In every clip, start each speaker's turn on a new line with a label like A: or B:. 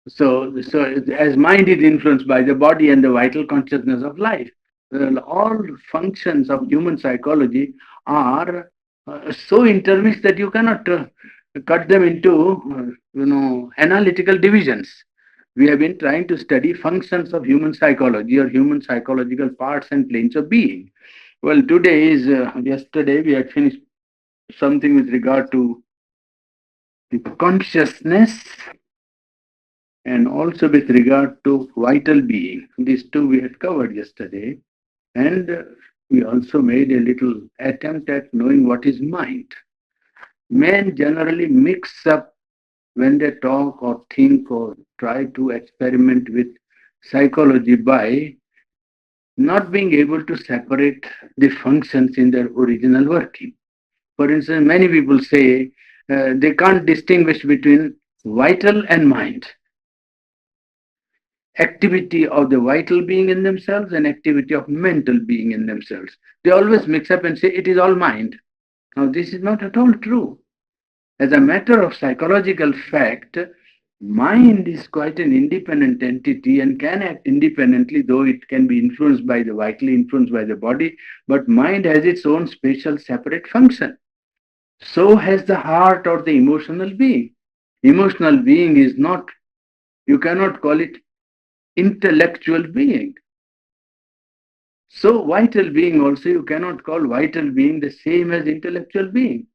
A: So as mind is influenced by the body and the vital consciousness of life, all functions of human psychology are so intermixed that you cannot cut them into analytical divisions. We have been trying to study functions of human psychology or human psychological parts and planes of being. Well, today is yesterday we had finished something with regard to the consciousness and also with regard to vital being. These two we had covered yesterday, and we also made a little attempt at knowing what is mind. Men generally mix up when they talk or think or try to experiment with psychology by not being able to separate the functions in their original working. For instance, many people say they can't distinguish between vital and mind, activity of the vital being in themselves and activity of mental being in themselves. They always mix up and say it is all mind. Now, this is not at all true. As a matter of psychological fact, mind is quite an independent entity and can act independently, though it can be influenced by the vitally influenced by the body. But mind has its own special separate function. So has the heart or the emotional being. Emotional being is not, you cannot call it intellectual being. So vital being also you cannot call vital being the same as intellectual being.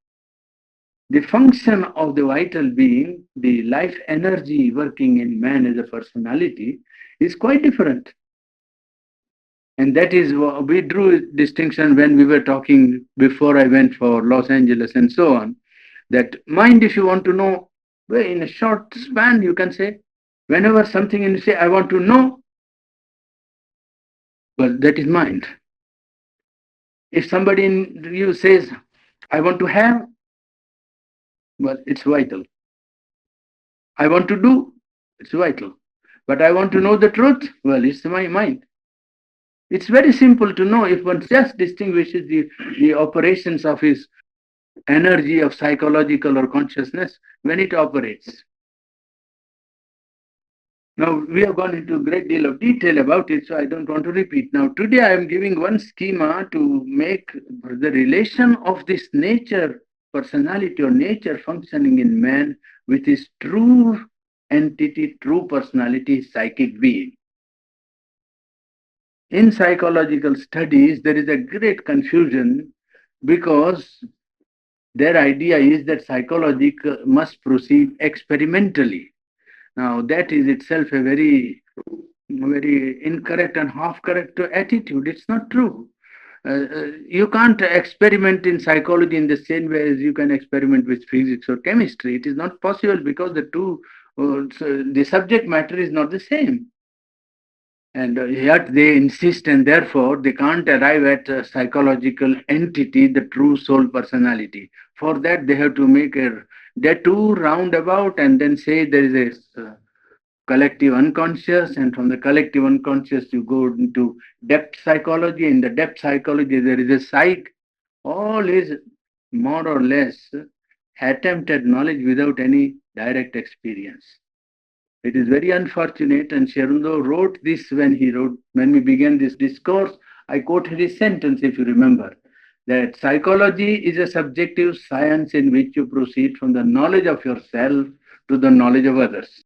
A: The function of the vital being, the life energy working in man as a personality, is quite different. And that is we drew a distinction when we were talking before I went for Los Angeles and so on. That mind, if you want to know, well, in a short span, you can say, whenever something in you say, I want to know, well, that is mind. If somebody in you says, I want to have, well, it's vital. I want to do, it's vital. But I want to know the truth, well, it's my mind. It's very simple to know if one just distinguishes the operations of his energy of psychological or consciousness when it operates. Now, we have gone into a great deal of detail about it, so I don't want to repeat. Now, today I am giving one schema to make the relation of this nature, personality or nature functioning in man with his true entity, true personality, psychic being. In psychological studies, there is a great confusion because their idea is that psychology must proceed experimentally. Now, that is itself a very incorrect and half correct attitude. It's not true. You can't experiment in psychology in the same way as you can experiment with physics or chemistry. It is not possible because the subject matter is not the same. And yet they insist, and therefore they can't arrive at a psychological entity, the true soul personality. For that, they have to make a detour roundabout and then say there is a collective unconscious, and from the collective unconscious, you go into depth psychology. In the depth psychology, there is a psych. All is more or less attempted knowledge without any direct experience. It is very unfortunate, and Sherundo wrote this when we began this discourse. I quoted his sentence, if you remember, that psychology is a subjective science in which you proceed from the knowledge of yourself to the knowledge of others.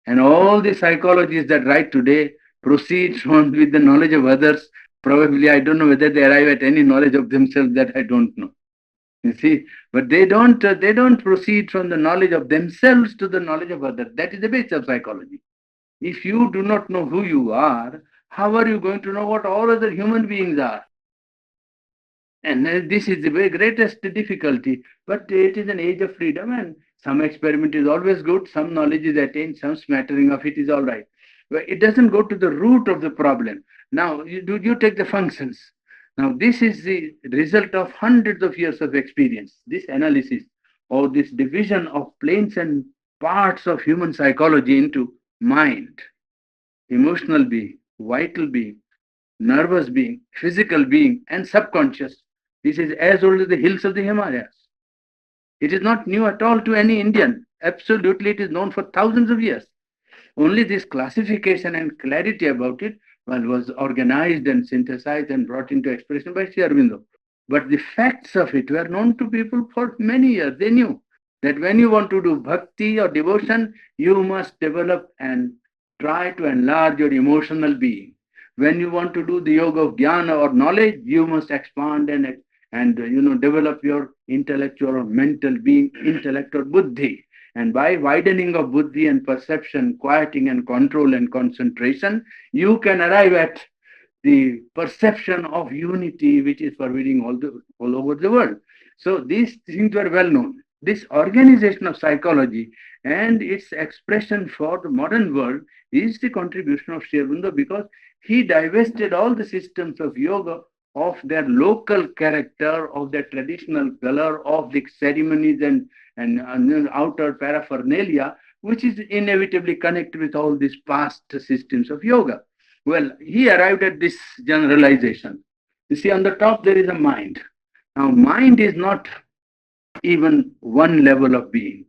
A: And all the psychologists that write today proceed from with the knowledge of others. Probably, I don't know whether they arrive at any knowledge of themselves, that I don't know. You see, but they don't proceed from the knowledge of themselves to the knowledge of others. That is the base of psychology. If you do not know who you are, how are you going to know what all other human beings are? And this is the very greatest difficulty. But it is an age of freedom, and some experiment is always good. Some knowledge is attained, some smattering of it is all right. But it doesn't go to the root of the problem. Now, you take the functions. Now, this is the result of hundreds of years of experience. This analysis or this division of planes and parts of human psychology into mind, emotional being, vital being, nervous being, physical being, and subconscious. This is as old as the hills of the Himalayas. It is not new at all to any Indian. Absolutely, it is known for thousands of years. Only this classification and clarity about it, well, was organized and synthesized and brought into expression by Sri Aurobindo. But the facts of it were known to people for many years. They knew that when you want to do bhakti or devotion, you must develop and try to enlarge your emotional being. When you want to do the yoga of jnana or knowledge, you must expand and develop your intellectual or mental being, intellect or buddhi. And by widening of buddhi and perception, quieting and control and concentration, you can arrive at the perception of unity which is pervading all over the world. So these things were well known. This organization of psychology and its expression for the modern world is the contribution of Sri Aurobindo, because he divested all the systems of yoga of their local character, of their traditional color, of the ceremonies and outer paraphernalia, which is inevitably connected with all these past systems of yoga. Well, he arrived at this generalization. You see, on the top there is a mind. Now, mind is not even one level of being.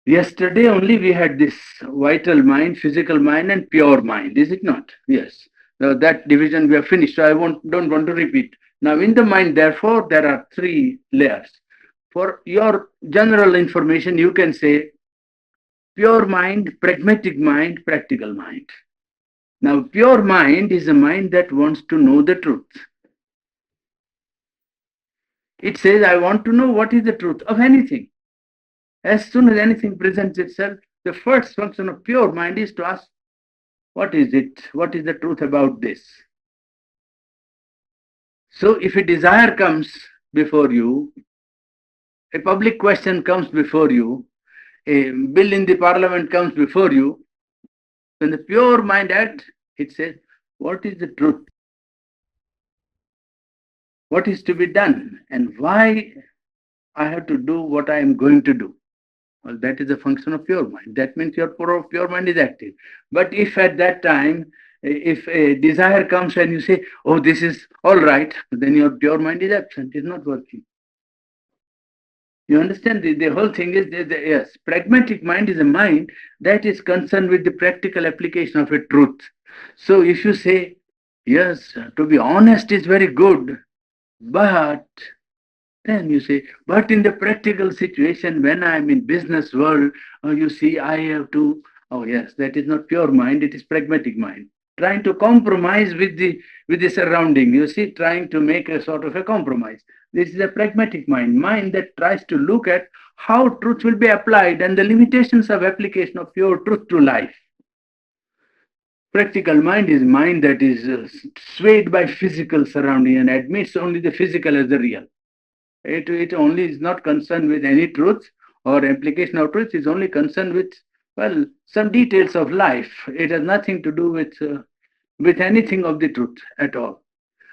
A: Yesterday only we had this vital mind, physical mind, and pure mind, is it not? Yes. Now, that division we have finished, so don't want to repeat. Now, in the mind, therefore, there are three layers. For your general information, you can say pure mind, pragmatic mind, practical mind. Now, pure mind is a mind that wants to know the truth. It says, I want to know what is the truth of anything. As soon as anything presents itself, the first function of pure mind is to ask, what is it? What is the truth about this? So, if a desire comes before you, a public question comes before you, a bill in the parliament comes before you, when the pure mind acts, it says, what is the truth? What is to be done? And why I have to do what I am going to do? Well, that is a function of pure mind. That means your pure mind is active. But if at that time, if a desire comes and you say, oh, this is all right, then your pure mind is absent, is not working. You understand? The whole thing is, yes, pragmatic mind is a mind that is concerned with the practical application of a truth. So if you say, yes, to be honest is very good, but then you say, but in the practical situation, when I'm in business world, you see, I have to. Oh yes, that is not pure mind; it is pragmatic mind, trying to compromise with the surrounding. You see, trying to make a sort of a compromise. This is a pragmatic mind that tries to look at how truth will be applied and the limitations of application of pure truth to life. Practical mind is mind that is swayed by physical surrounding and admits only the physical as the real. It only is not concerned with any truth or application of truth. It's only concerned with, well, some details of life. It has nothing to do with anything of the truth at all.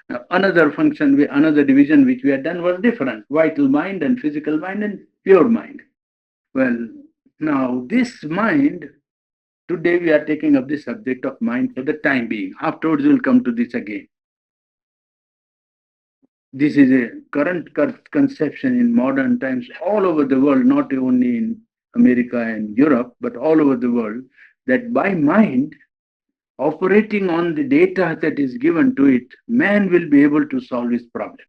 A: Now, another function, another division which we had done was different: vital mind and physical mind and pure mind. Well, now this mind. Today we are taking up the subject of mind for the time being. Afterwards, we'll come to this again. This is a current conception in modern times all over the world, not only in America and Europe, but all over the world, that by mind, operating on the data that is given to it, man will be able to solve his problem.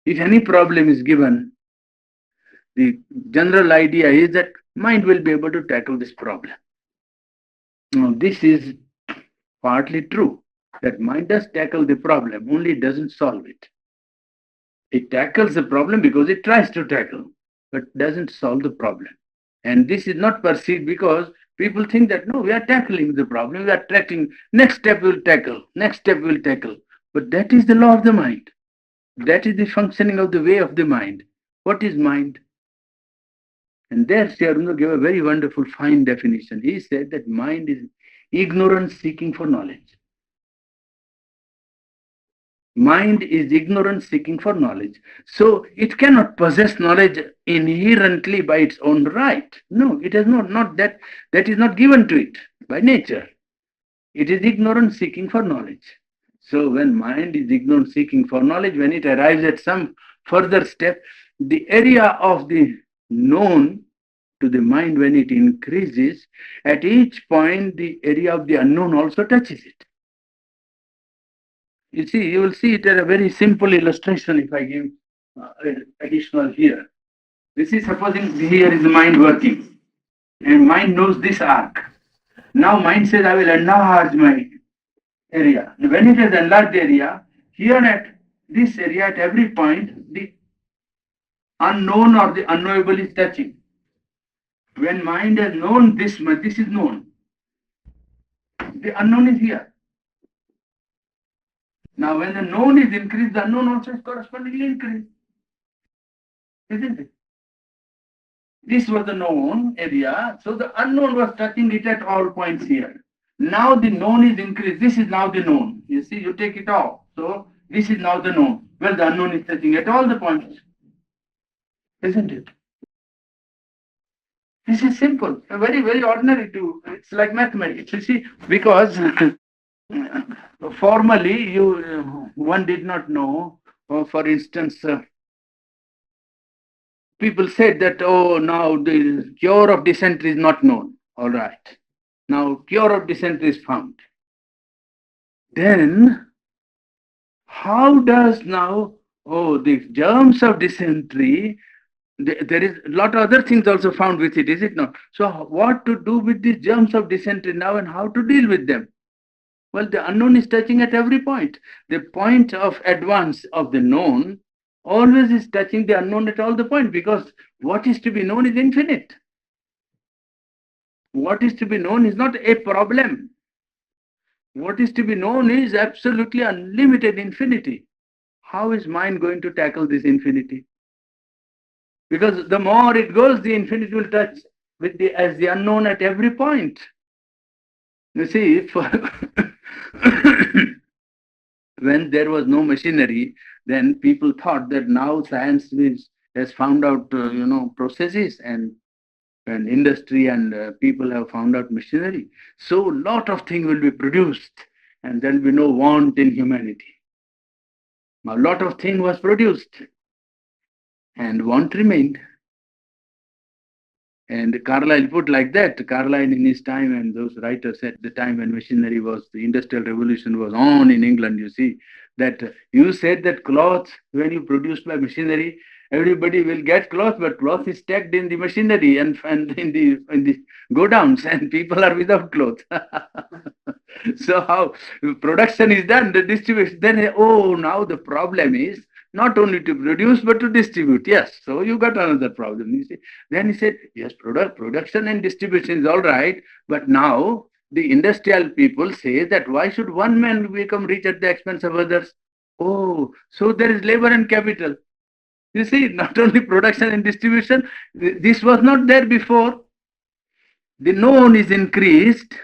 A: If any problem is given, the general idea is that mind will be able to tackle this problem. Now, this is partly true, that mind does tackle the problem, only it doesn't solve it. It tackles the problem because it tries to tackle, but doesn't solve the problem. And this is not perceived because people think that no, we are tackling the problem, we are tackling, next step we'll tackle, next step we'll tackle. But that is the law of the mind. That is the functioning of the way of the mind. What is mind? And there Sri Aurobindo gave a very wonderful, fine definition. He said that mind is ignorance seeking for knowledge. Mind is ignorance seeking for knowledge. So it cannot possess knowledge inherently by its own right. No, it is not that. That is not given to it by nature. It is ignorance seeking for knowledge. So when mind is ignorance seeking for knowledge, when it arrives at some further step, the area of the known to the mind when it increases, at each point the area of the unknown also touches it. You see, you will see it as a very simple illustration if I give additional here. This is supposing here is the mind working, and mind knows this arc. Now mind says, I will enlarge my area. When it has enlarged area, here at this area, at every point, the unknown or the unknowable is touching. When mind has known this much, this is known. The unknown is here. Now, when the known is increased, the unknown also is correspondingly increased. Isn't it? This was the known area, so the unknown was touching it at all points here. Now the known is increased. This is now the known. You see, you take it off. So this is now the known. Well, the unknown is touching at all the points. Isn't it? This is simple, very, very ordinary too. It's like mathematics. You see, because formally one did not know. For instance, people said that, oh, now the cure of dysentery is not known. All right. Now cure of dysentery is found. Then how does now, oh, the germs of dysentery, there is a lot of other things also found with it, is it not? So what to do with these germs of dysentery now and how to deal with them? Well, the unknown is touching at every point. The point of advance of the known always is touching the unknown at all the points, because what is to be known is infinite. What is to be known is not a problem. What is to be known is absolutely unlimited infinity. How is mind going to tackle this infinity? Because the more it goes, the infinity will touch with as the unknown at every point. You see, when there was no machinery, then people thought that now science has found out, processes, and industry and people have found out machinery. So a lot of things will be produced, and there will be no want in humanity. A lot of things was produced, and want remained. And Carlyle put like that. Carlyle in his time, and those writers at the time when machinery was, the industrial revolution was on in England, you see, that you said that cloth, when you produce by machinery, everybody will get cloth, but cloth is stacked in the machinery and in the godowns, and people are without cloth. So how production is done, the distribution, then, oh, now the problem is not only to produce but to distribute. Yes, so you got another problem. You see. Then he said, yes, production and distribution is all right, but now the industrial people say that why should one man become rich at the expense of others? Oh, so there is labor and capital. You see, not only production and distribution, this was not there before. The known is increased,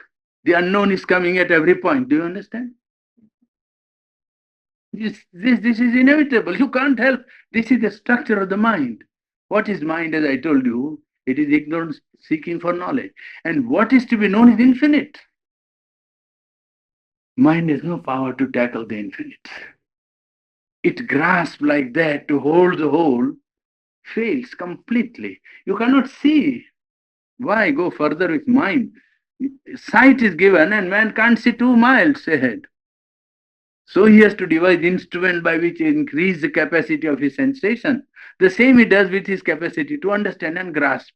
A: the unknown is coming at every point. Do you understand? This is inevitable. You can't help. This is the structure of the mind. What is mind, as I told you? It is ignorance seeking for knowledge. And what is to be known is infinite. Mind has no power to tackle the infinite. It grasps like that to hold the whole, fails completely. You cannot see. Why go further with mind? Sight is given and man can't see 2 miles ahead. So he has to devise instrument by which he increase the capacity of his sensation. The same he does with his capacity to understand and grasp.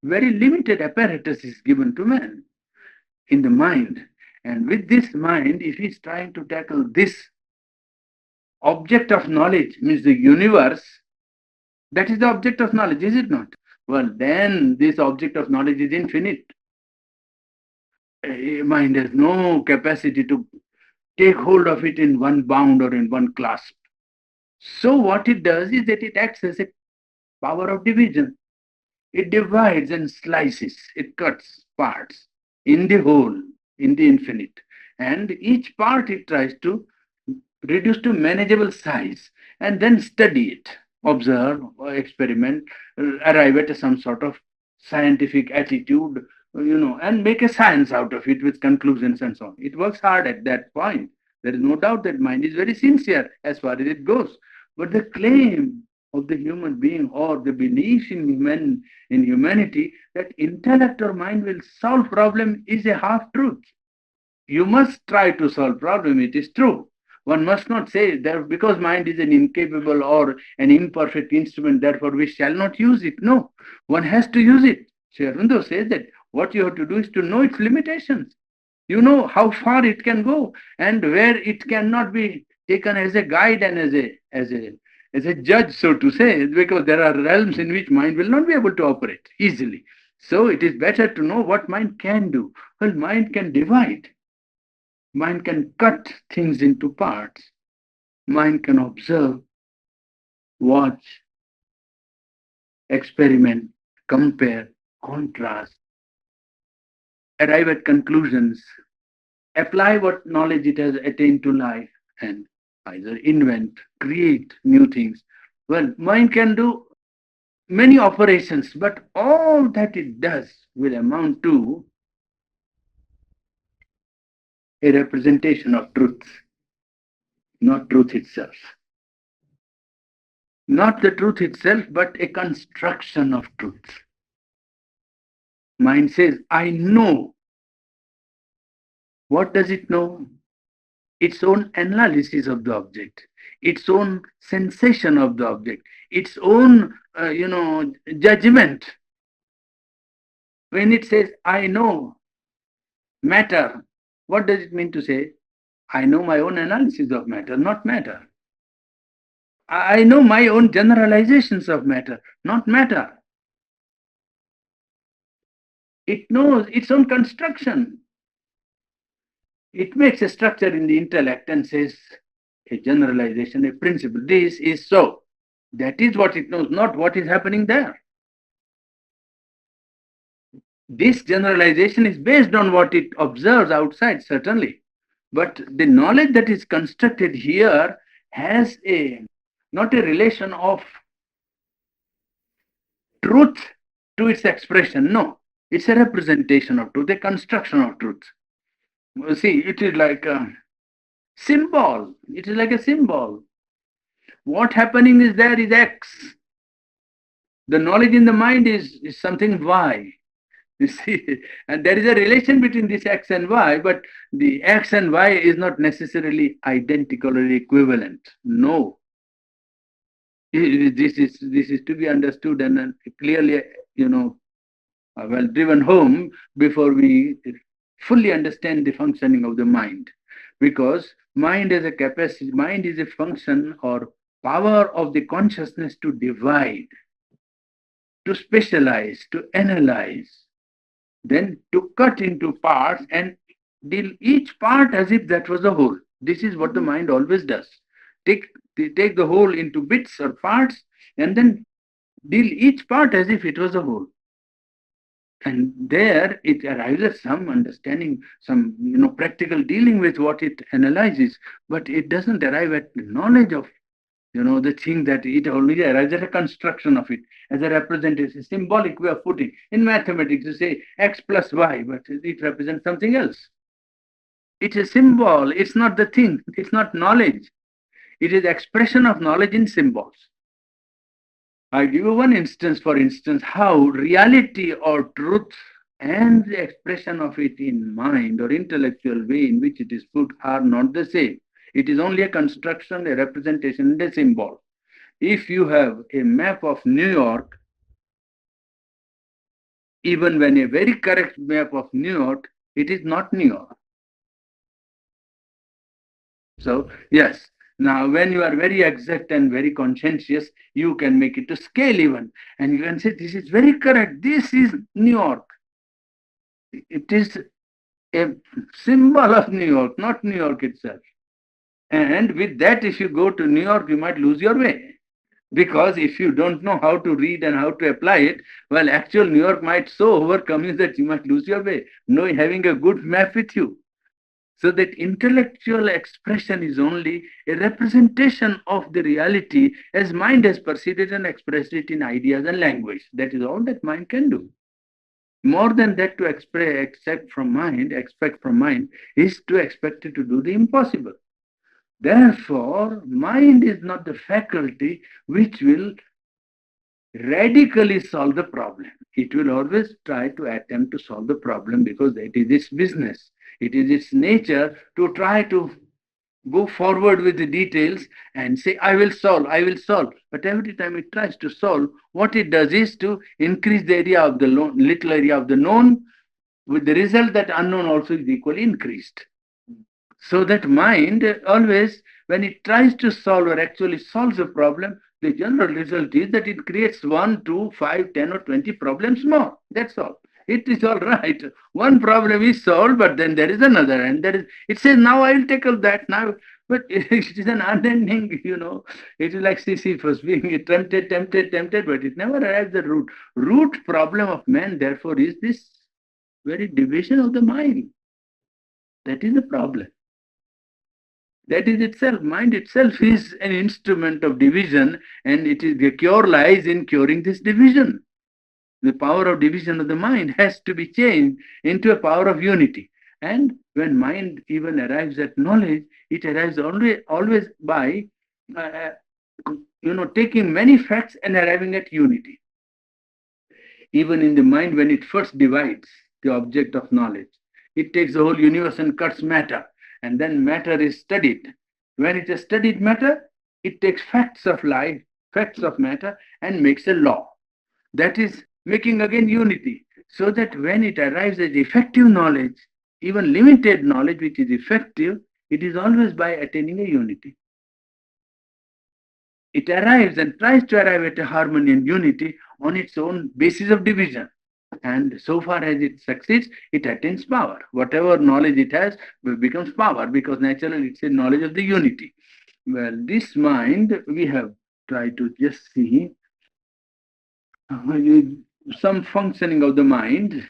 A: Very limited apparatus is given to man in the mind. And with this mind, if he is trying to tackle this object of knowledge, means the universe, that is the object of knowledge, is it not? Well, then this object of knowledge is infinite. Mind has no capacity to take hold of it in one bound or in one clasp. So what it does is that it acts as a power of division. It divides and slices, it cuts parts in the whole, in the infinite. And each part it tries to reduce to manageable size and then study it, observe, experiment, arrive at some sort of scientific attitude, and make a science out of it with conclusions and so on. It works hard at that point. There is no doubt that mind is very sincere as far as it goes. But the claim of the human being or the belief in humanity that intellect or mind will solve problem is a half truth. You must try to solve problem, it is true. One must not say that because mind is an incapable or an imperfect instrument, therefore we shall not use it. No, one has to use it. Sri Aurobindo says that what you have to do is to know its limitations. You know how far it can go and where it cannot be taken as a guide and as a judge, so to say, because there are realms in which mind will not be able to operate easily. So it is better to know what mind can do. Well, mind can divide. Mind can cut things into parts. Mind can observe, watch, experiment, compare, contrast, arrive at conclusions, apply what knowledge it has attained to life, and either invent, create new things. Well, mind can do many operations, but all that it does will amount to a representation of truth, not truth itself. Not the truth itself, but a construction of truth. Mind says, I know. What does it know? Its own analysis of the object, its own sensation of the object, its own, judgment. When it says, I know matter, what does it mean to say? I know my own analysis of matter, not matter. I know my own generalizations of matter, not matter. It knows its own construction. It makes a structure in the intellect and says a generalization, a principle. This is so. That is what it knows, not what is happening there. This generalization is based on what it observes outside, certainly. But the knowledge that is constructed here has a not a relation of truth to its expression. No, it's a representation of truth, a construction of truth. See, it is like a symbol. It is like a symbol. What happening is there is X. The knowledge in the mind is something Y. You see, and there is a relation between this X and Y, but the X and Y is not necessarily identical or equivalent. No. This is to be understood and clearly, well driven home before we fully understand the functioning of the mind. Because mind is a capacity, mind is a function or power of the consciousness to divide, to specialize, to analyze, then to cut into parts and deal each part as if that was a whole. This is what the mind always does. Take the whole into bits or parts and then deal each part as if it was a whole. And there it arrives at some understanding, some practical dealing with what it analyzes, but it doesn't arrive at the knowledge of the thing that it only arrives at a construction of it as a representation, symbolic way of putting. In mathematics, you say x plus y, but it represents something else. It's a symbol. It's not the thing. It's not knowledge. It is expression of knowledge in symbols. I give you one instance, for instance, how reality or truth and the expression of it in mind or intellectual way in which it is put are not the same. It is only a construction, a representation, and a symbol. If you have a map of New York, even when a very correct map of New York, it is not New York. So, yes, now when you are very exact and very conscientious, you can make it to scale even. And you can say, this is very correct. This is New York. It is a symbol of New York, not New York itself. And with that, if you go to New York, you might lose your way. Because if you don't know how to read and how to apply it, well, actual New York might so overcome you that you might lose your way. Knowing having a good map with you. So that intellectual expression is only a representation of the reality as mind has perceived it and expressed it in ideas and language. That is all that mind can do. More than that, to expect from mind is to expect it to do the impossible. Therefore, mind is not the faculty which will radically solve the problem. It will always try to attempt to solve the problem because it is its business. It is its nature to try to go forward with the details and say, I will solve, I will solve. But every time it tries to solve, what it does is to increase the area of the little area of the known, with the result that unknown also is equally increased. So that mind always, when it tries to solve or actually solves a problem, the general result is that it creates 1, 2, 5, 10 or 20 problems more. That's all. It is all right. One problem is solved, but then there is another, and there is. It says now I will tackle that now, but it is an unending. It is like Sisyphus being tempted, tempted, tempted, but it never arrives at the root. Root problem of man, therefore, is this very division of the mind. That is the problem. That is itself, mind itself is an instrument of division, and it is the cure lies in curing this division. The power of division of the mind has to be changed into a power of unity. And when mind even arrives at knowledge, it arrives always by uh, taking many facts and arriving at unity. Even in the mind, when it first divides the object of knowledge, it takes the whole universe and cuts matter, and then matter is studied. When it has studied matter, it takes facts of life, facts of matter, and makes a law. That is making again unity, so that when it arrives at effective knowledge, even limited knowledge which is effective, it is always by attaining a unity. It arrives and tries to arrive at a harmony and unity on its own basis of division. And so far as it succeeds, it attains power. Whatever knowledge it has becomes power, because naturally it's a knowledge of the unity. Well, this mind, we have tried to just see some functioning of the mind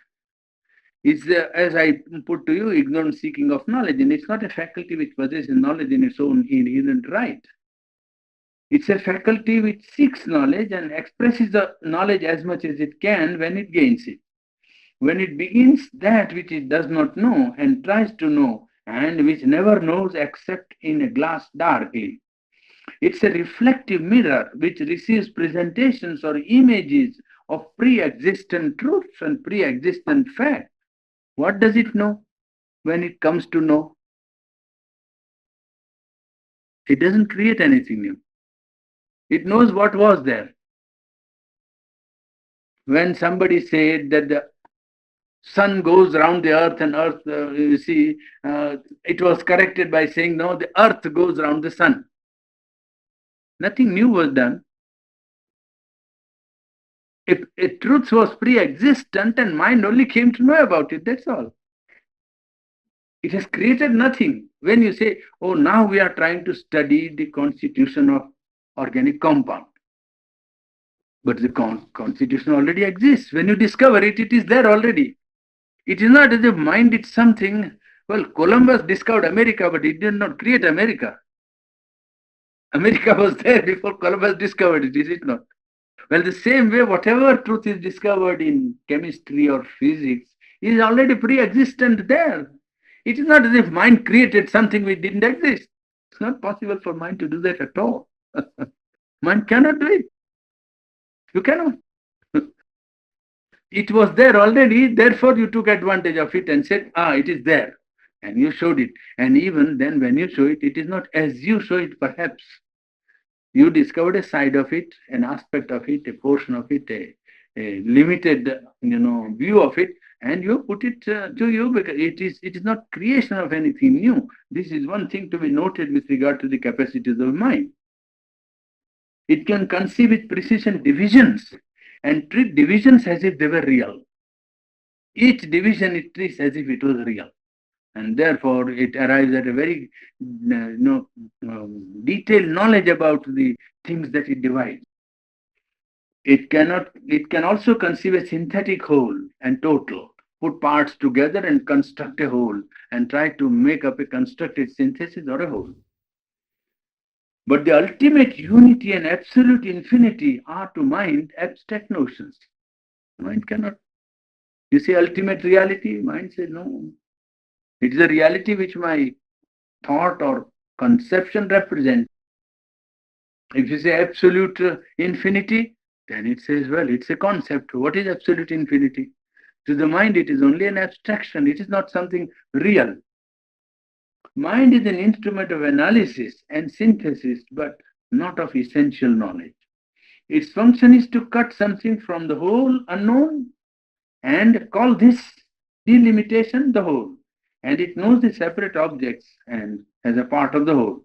A: is, as I put to you, ignorant seeking of knowledge. And it's not a faculty which possesses knowledge in its own inherent right. It's a faculty which seeks knowledge and expresses the knowledge as much as it can when it gains it. When it begins that which it does not know and tries to know, and which never knows except in a glass darkly. It's a reflective mirror which receives presentations or images of pre existent truths and pre existent facts. What does it know when it comes to know? It doesn't create anything new. It knows what was there. When somebody said that the sun goes around the earth and earth, it was corrected by saying, no, the earth goes around the sun. Nothing new was done. If a truth was pre-existent and mind only came to know about it, that's all. It has created nothing. When you say, oh, now we are trying to study the constitution of organic compound. But the constitution already exists. When you discover it, it is there already. It is not as if mind is something. Well, Columbus discovered America, but he did not create America. America was there before Columbus discovered it, is it not? Well, the same way, whatever truth is discovered in chemistry or physics is already pre-existent there. It is not as if mind created something which didn't exist. It's not possible for mind to do that at all. Mind cannot do it. You cannot. It was there already, therefore you took advantage of it and said, it is there. And you showed it. And even then, when you show it, it is not as you show it, perhaps. You discovered a side of it, an aspect of it, a portion of it, a limited, view of it, and you put it to you, because it is not creation of anything new. This is one thing to be noted with regard to the capacities of mind. It can conceive with precision divisions and treat divisions as if they were real. Each division it treats as if it was real. And therefore, it arrives at a very detailed knowledge about the things that it divides. It can also conceive a synthetic whole and total, put parts together and construct a whole, and try to make up a constructed synthesis or a whole. But the ultimate unity and absolute infinity are to mind abstract notions. Mind cannot. You say ultimate reality, mind says no. It is a reality which my thought or Conception represents. If you say absolute infinity, then it says, well, it's a concept. What is absolute infinity? To the mind, it is only an abstraction. It is not something real. Mind is an instrument of analysis and synthesis, but not of essential knowledge. Its function is to cut something from the whole unknown and call this delimitation the whole. And it knows the separate objects and as a part of the whole.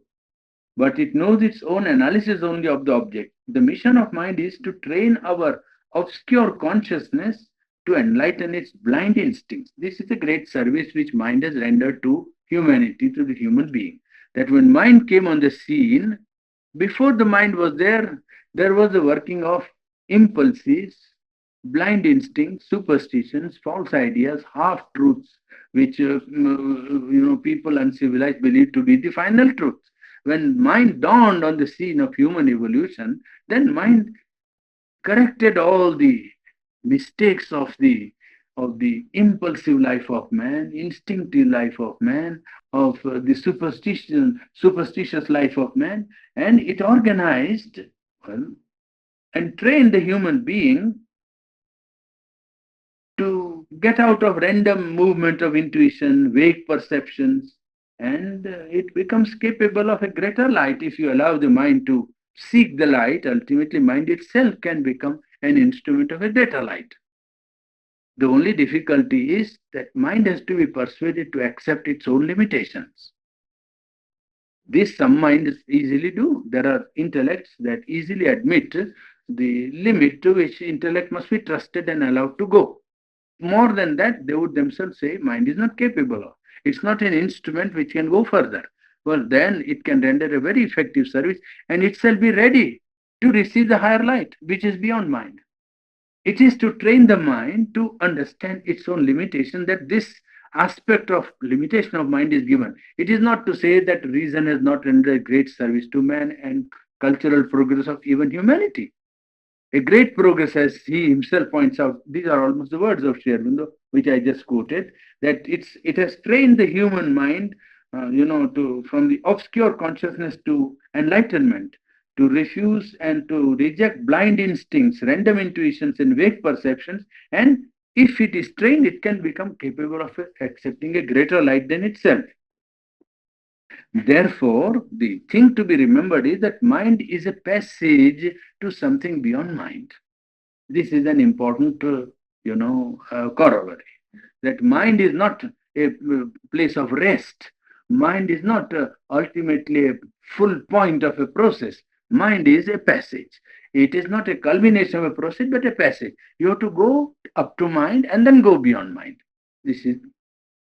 A: But it knows its own analysis only of the object. The mission of mind is to train our obscure consciousness to enlighten its blind instincts. This is a great service which mind has rendered to humanity, to the human being. That when mind came on the scene, before the mind was there, there was the working of impulses, blind instincts, superstitions, false ideas, half truths, which people uncivilized believe to be the final truth. When mind dawned on the scene of human evolution, then mind corrected all the mistakes of the impulsive life of man, instinctive life of man, of the superstitious life of man, and it organized, well, and trained the human being to get out of random movement of intuition, vague perceptions, and it becomes capable of a greater light if you allow the mind to seek the light. Ultimately, mind itself can become an instrument of a greater light. The only difficulty is that mind has to be persuaded to accept its own limitations. This some minds easily do. There are intellects that easily admit the limit to which intellect must be trusted and allowed to go. More than that, they would themselves say mind is not capable of. It's not an instrument which can go further. Well, then it can render a very effective service and it shall be ready to receive the higher light, which is beyond mind. It is to train the mind to understand its own limitation, that this aspect of limitation of mind is given. It is not to say that reason has not rendered great service to man and cultural progress of even humanity. A great progress, as he himself points out, these are almost the words of Sri Aurobindo, which I just quoted, that it has trained the human mind, to from the obscure consciousness to enlightenment, to refuse and to reject blind instincts, random intuitions, and vague perceptions. And if it is trained, it can become capable of accepting a greater light than itself. Therefore, the thing to be remembered is that mind is a passage to something beyond mind. This is an important, corollary. That mind is not a place of rest. Mind is not ultimately a full point of a process. Mind is a passage. It is not a culmination of a process, but a passage. You have to go up to mind and then go beyond mind. This is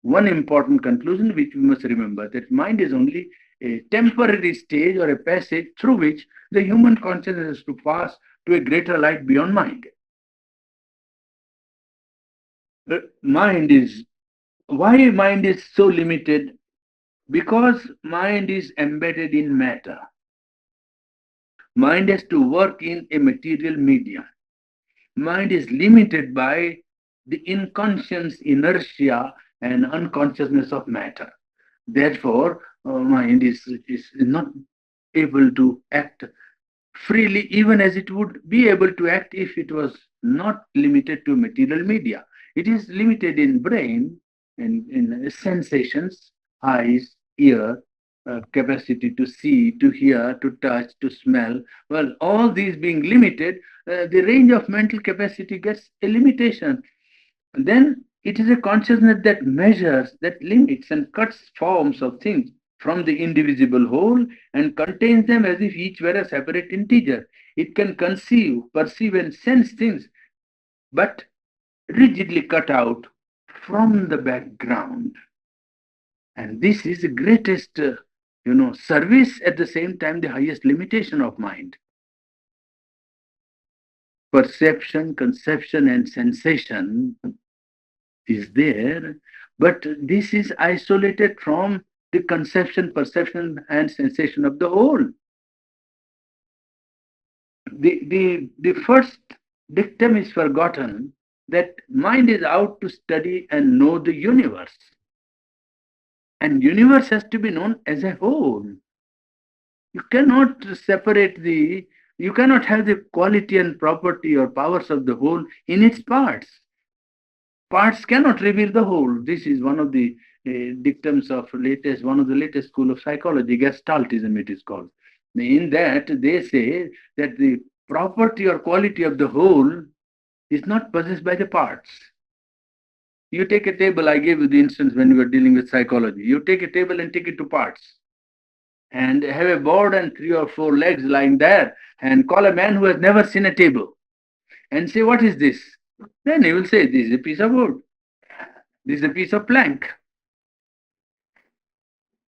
A: one important conclusion which we must remember, that mind is only a temporary stage or a passage through which the human consciousness has to pass to a greater light beyond mind. Mind is why mind is so limited? Because mind is embedded in matter. Mind has to work in a material medium. Mind is limited by the inconscious inertia and unconsciousness of matter. Therefore, mind is not able to act freely, even as it would be able to act if it was not limited to material media. It is limited in brain, in sensations, eyes, ear, capacity to see, to hear, to touch, to smell. Well, all these being limited, the range of mental capacity gets a limitation. Then it is a consciousness that measures, that limits and cuts forms of things from the indivisible whole and contains them as if each were a separate integer. It can conceive, perceive, and sense things, but rigidly cut out from the background. And this is the greatest, service, at the same time, the highest limitation of mind. Perception, conception, and sensation is there, but this is isolated from the conception, perception, and sensation of the whole. The first dictum is forgotten, that mind is out to study and know the universe. And universe has to be known as a whole. You cannot separate the, you cannot have the quality and property or powers of the whole in its parts. Parts cannot reveal the whole. This is one of the dictums of latest, one of the latest school of psychology, Gestaltism it is called. In that they say that the property or quality of the whole is not possessed by the parts. You take a table, I gave you the instance when we were dealing with psychology. You take a table and take it to parts and have a board and three or four legs lying there and call a man who has never seen a table and say, what is this? Then he will say, this is a piece of wood, this is a piece of plank.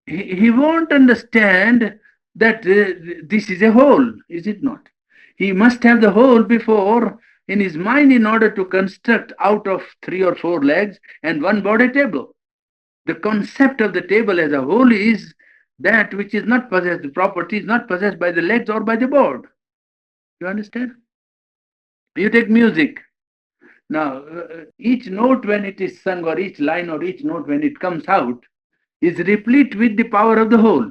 A: He won't understand that this is a whole, is it not? He must have the whole before in his mind in order to construct out of three or four legs and one board a table. The concept of the table as a whole is that which is not possessed, the property is not possessed by the legs or by the board. You understand? You take music. Now, each note when it is sung, or each line or each note when it comes out, is replete with the power of the whole.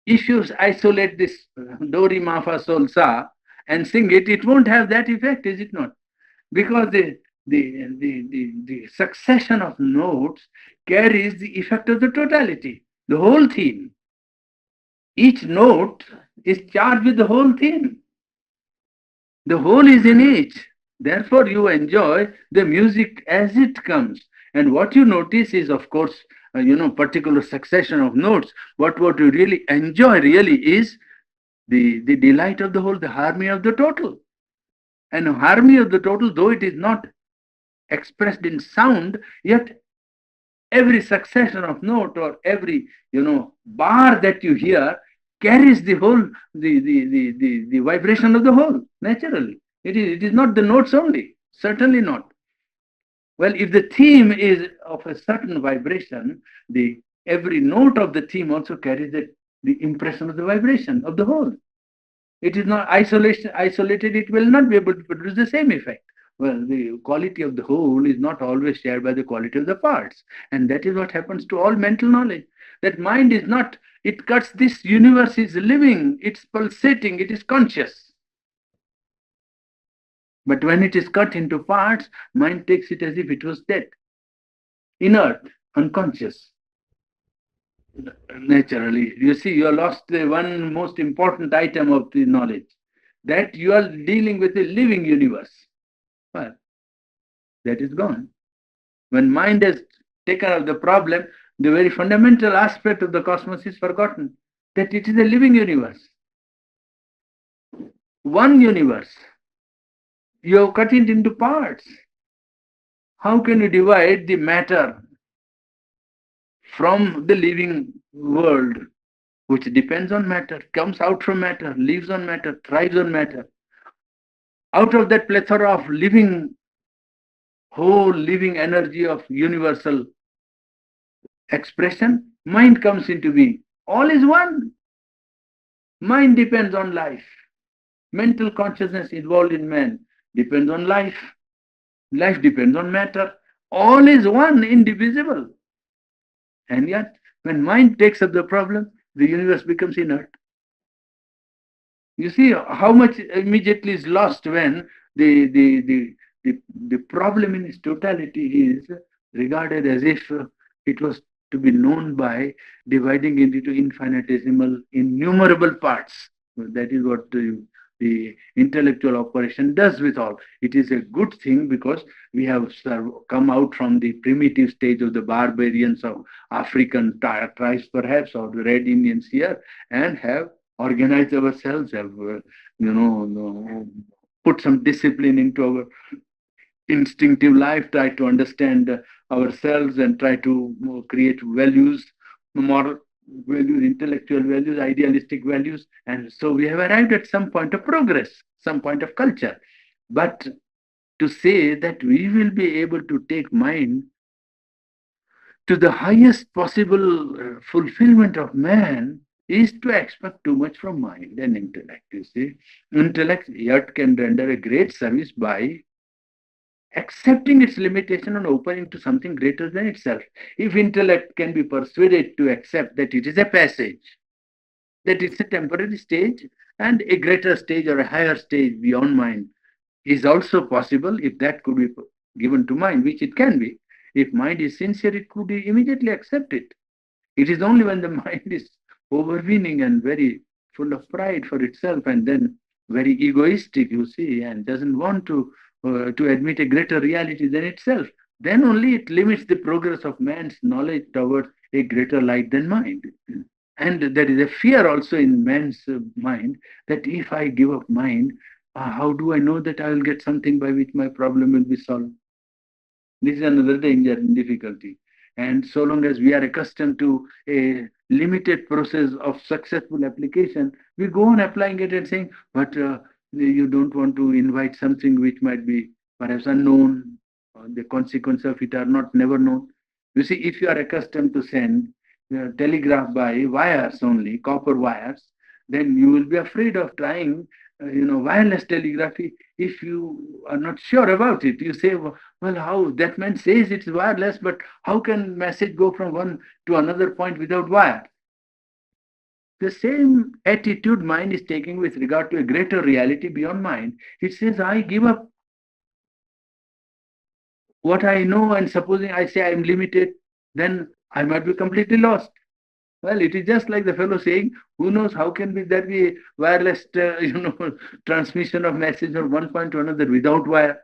A: If you isolate this do, re, ma, fa, sol, sa and sing it, it won't have that effect, is it not? Because the succession of notes carries the effect of the totality, the whole theme. Each note is charged with the whole theme. The whole is in each. Therefore, you enjoy the music as it comes. And what you notice is, of course, particular succession of notes. What you really enjoy really is the delight of the whole, the harmony of the total. And harmony of the total, though it is not expressed in sound, yet every succession of note or every bar that you hear carries the whole the vibration of the whole naturally. It is not the notes only, certainly not. Well, if the theme is of a certain vibration, the every note of the theme also carries the impression of the vibration of the whole. It is not isolated, it will not be able to produce the same effect. Well, the quality of the whole is not always shared by the quality of the parts. And that is what happens to all mental knowledge. That mind is not, it cuts, this universe is living, it's pulsating, it is conscious. But when it is cut into parts, mind takes it as if it was dead, inert, unconscious. Naturally, you see, you have lost the one most important item of the knowledge, that you are dealing with a living universe. Well, that is gone. When mind has taken up the problem, the very fundamental aspect of the cosmos is forgotten, that it is a living universe. One universe. You have cut it into parts. How can you divide the matter from the living world, which depends on matter, comes out from matter, lives on matter, thrives on matter? Out of that plethora of living, whole living energy of universal expression, mind comes into being. All is one. Mind depends on life. Mental consciousness involved in man depends on life. Life depends on matter. All is one, indivisible. And yet, when mind takes up the problem, the universe becomes inert. You see how much immediately is lost when the problem in its totality is regarded as if it was to be known by dividing it into infinitesimal, innumerable parts. That is what the intellectual operation does with all. It is a good thing because we have come out from the primitive stage of the barbarians of African tribes, perhaps, or the Red Indians here, and have organized ourselves, have put some discipline into our instinctive life, try to understand ourselves and try to create values, moral values, intellectual values, idealistic values. And so we have arrived at some point of progress, some point of culture. But to say that we will be able to take mind to the highest possible fulfillment of man is to expect too much from mind and intellect. You see, intellect yet can render a great service by accepting its limitation and opening to something greater than itself. If intellect can be persuaded to accept that it is a passage, that it's a temporary stage, and a greater stage or a higher stage beyond mind is also possible, if that could be given to mind, which it can be. If mind is sincere, it could immediately accept it. It is only when the mind is overweening and very full of pride for itself, and then very egoistic, you see, and doesn't want to admit a greater reality than itself, then only it limits the progress of man's knowledge towards a greater light than mind. And there is a fear also in man's mind that if I give up mind, how do I know that I will get something by which my problem will be solved? This is another danger and difficulty. And so long as we are accustomed to a limited process of successful application, we go on applying it and saying, but you don't want to invite something which might be perhaps unknown, or the consequences of it are not never known. You see, if you are accustomed to send telegraph by wires only, copper wires, then you will be afraid of trying, wireless telegraphy if you are not sure about it. You say, well, how that man says it's wireless, but how can message go from one to another point without wire? The same attitude mind is taking with regard to a greater reality beyond mind. It says, I give up what I know, and supposing I say I'm limited, then I might be completely lost. Well, it is just like the fellow saying, who knows how can there be wireless, transmission of message from one point to another without wire?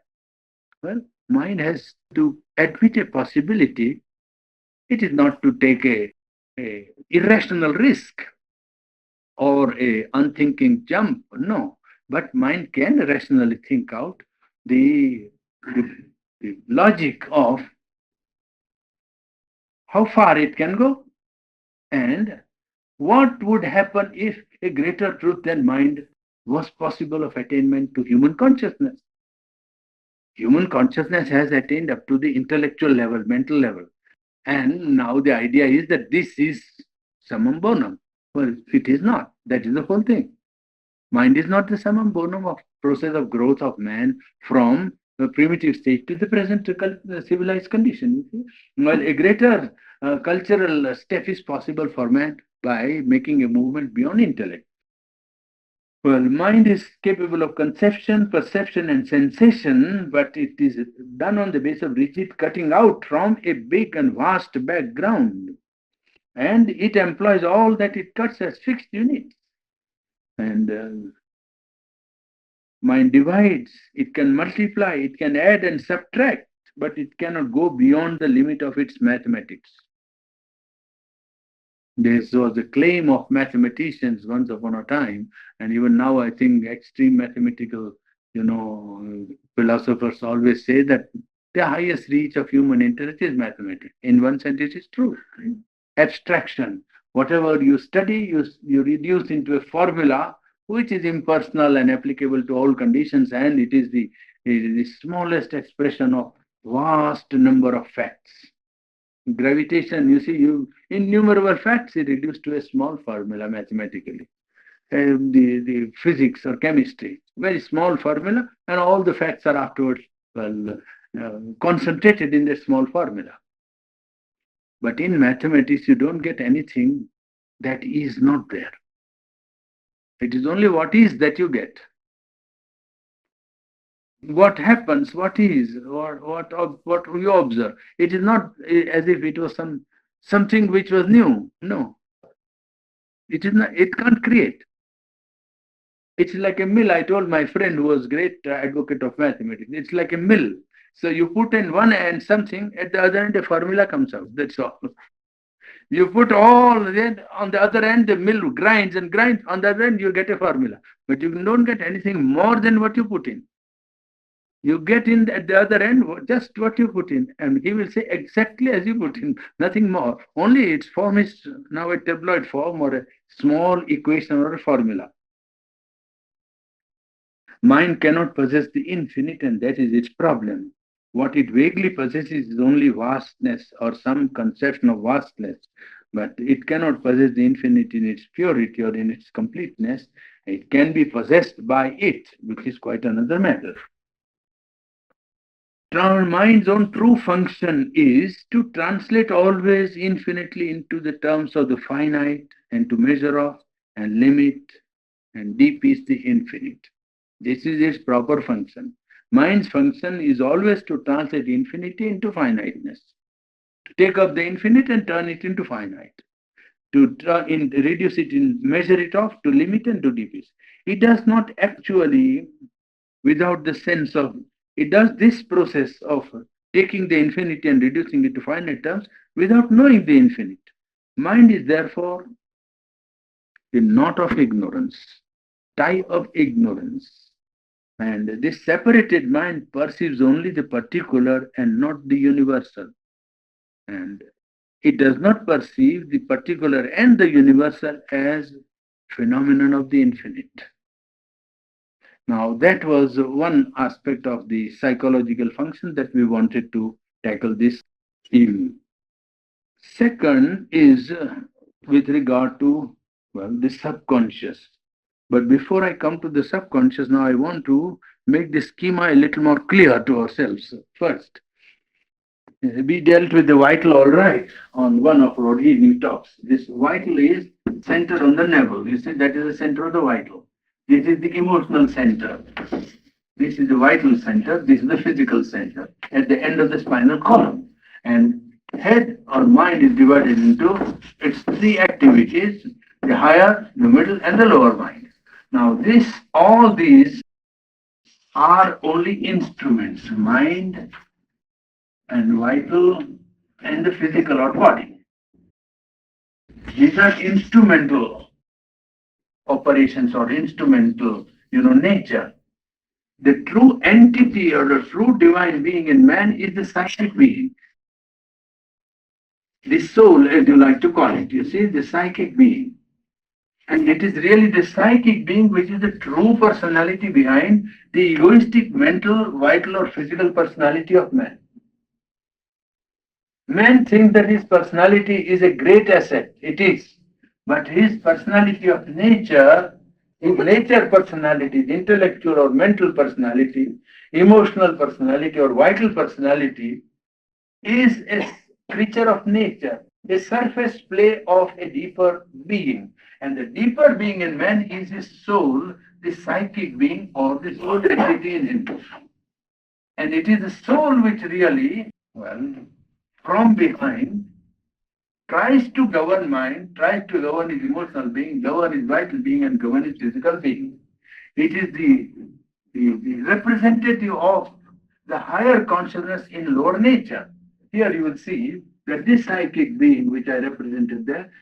A: Well, mind has to admit a possibility. It is not to take a irrational risk or a unthinking jump. No, but mind can rationally think out the, the, the logic of how far it can go and what would happen if a greater truth than mind was possible of attainment to human consciousness. Human consciousness has attained up to the intellectual level, mental level. And now the idea is that this is summum bonum. Well, it is not. That is the whole thing. Mind is not the summum bonum of process of growth of man from the primitive stage to the present civilized condition. Well, a greater cultural step is possible for man by making a movement beyond intellect. Well, mind is capable of conception, perception, and sensation, but it is done on the basis of rigid cutting out from a big and vast background. And it employs all that it cuts as fixed units. And mind divides, it can multiply, it can add and subtract, but it cannot go beyond the limit of its mathematics. This was the claim of mathematicians once upon a time, and even now I think extreme mathematical, philosophers always say that the highest reach of human intellect is mathematics. In one sense, it is true. Abstraction, whatever you study, you reduce into a formula which is impersonal and applicable to all conditions, and it is the smallest expression of vast number of facts. Gravitation, you see, innumerable facts is reduced to a small formula mathematically. The physics or chemistry, very small formula, and all the facts are afterwards, concentrated in that small formula. But in mathematics, you don't get anything that is not there. It is only what is that you get. What happens, what is, what you observe. It is not as if it was something which was new. No, it is not. It can't create. It's like a mill. I told my friend who was great advocate of mathematics. It's like a mill. So you put in one end something, at the other end a formula comes out. That's all. You put all, then on the other end the mill grinds and grinds. On the other end you get a formula, but you don't get anything more than what you put in. You get in at the other end just what you put in, and he will say exactly as you put in, nothing more. Only its form is now a tabloid form or a small equation or a formula. Mind cannot possess the infinite, and that is its problem. What it vaguely possesses is only vastness or some conception of vastness, but it cannot possess the infinite in its purity or in its completeness. It can be possessed by it, which is quite another matter. Mind's own true function is to translate always infinitely into the terms of the finite and to measure off and limit and deep is the infinite. This is its proper function. Mind's function is always to translate infinity into finiteness, to take up the infinite and turn it into finite, to reduce it in, measure it off, to limit and to decrease. It does not actually, without the sense of, it does this process of taking the infinity and reducing it to finite terms without knowing the infinite. Mind is therefore the knot of ignorance, tie of ignorance. And this separated mind perceives only the particular and not the universal. And it does not perceive the particular and the universal as phenomenon of the infinite. Now, that was one aspect of the psychological function that we wanted to tackle this evening. Second is with regard to, well, the subconscious. But before I come to the subconscious, now I want to make the schema a little more clear to ourselves. First, we dealt with the vital all right on one of our evening talks. This vital is centered on the navel. You see, that is the center of the vital. This is the emotional center. This is the vital center. This is the physical center at the end of the spinal column. And head or mind is divided into its three activities: the higher, the middle, and the lower mind. Now, all these are only instruments: mind and vital and the physical or body. These are instrumental operations or instrumental, nature. The true entity or the true divine being in man is the psychic being, the soul, as you like to call it. You see, the psychic being. And it is really the psychic being which is the true personality behind the egoistic, mental, vital, or physical personality of man. Man thinks that his personality is a great asset. It is. But his personality of nature, his nature personality, the intellectual or mental personality, emotional personality or vital personality, is a creature of nature, a surface play of a deeper being. And the deeper being in man is his soul, the psychic being or the soul entity in him. And it is the soul which really, well, from behind, tries to govern mind, tries to govern his emotional being, govern his vital being, and govern his physical being. It is the representative of the higher consciousness in lower nature. Here you will see that this psychic being, which I represented there,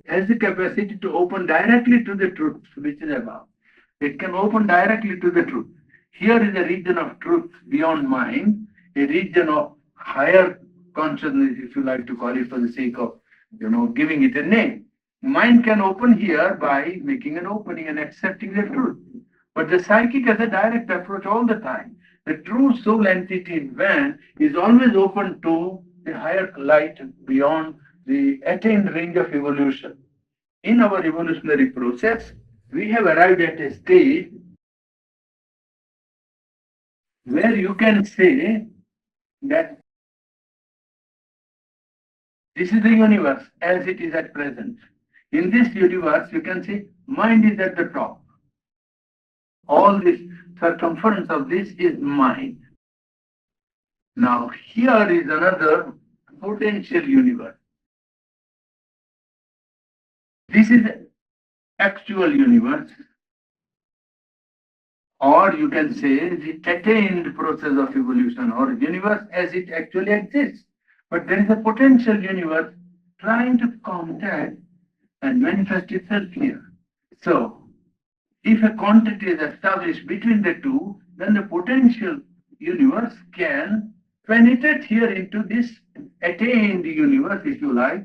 A: has the capacity to open directly to the truth, which is above. It can open directly to the truth. Here is a region of truth beyond mind, a region of higher consciousness, if you like to call it for the sake of, giving it a name. Mind can open here by making an opening and accepting the truth. But the psychic has a direct approach all the time. The true soul entity in man is always open to the higher light beyond the attained range of evolution. In our evolutionary process, we have arrived at a stage where you can say that this is the universe as it is at present. In this universe, you can say mind is at the top. All this circumference of this is mind. Now, here is another potential universe. This is the actual universe, or you can say the attained process of evolution or universe as it actually exists. But there is a potential universe trying to contact and manifest itself here. So, if a quantity is established between the two, then the potential universe can penetrate here into this attained universe, if you like,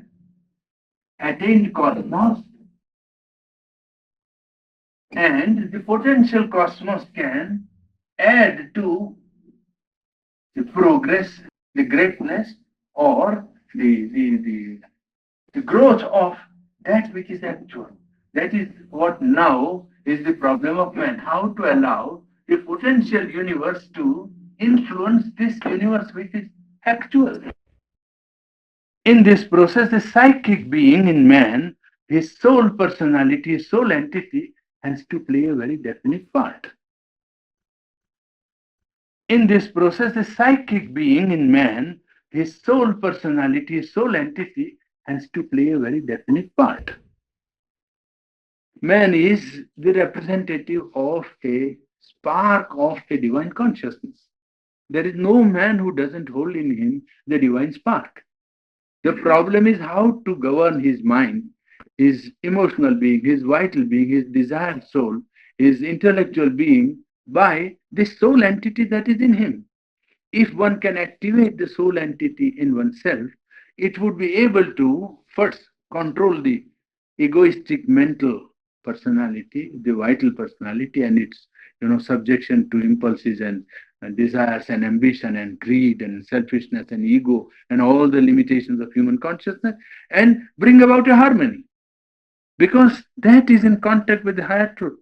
A: attained cosmos, and the potential cosmos can add to the progress, the greatness, or the growth of that which is actual. That is what now is the problem of man: how to allow the potential universe to influence governs this universe which is actual. In this process, the psychic being in man, his soul personality, his soul entity, has to play a very definite part. In this process, the psychic being in man, his soul personality, his soul entity, has to play a very definite part. Man is the representative of a spark of a divine consciousness. There is no man who doesn't hold in him the divine spark. The problem is how to govern his mind, his emotional being, his vital being, his desired soul, his intellectual being by this soul entity that is in him. If one can activate the soul entity in oneself, it would be able to first control the egoistic mental personality, the vital personality, and its subjection to impulses and desires and ambition and greed and selfishness and ego and all the limitations of human consciousness, and bring about a harmony because that is in contact with the higher truth.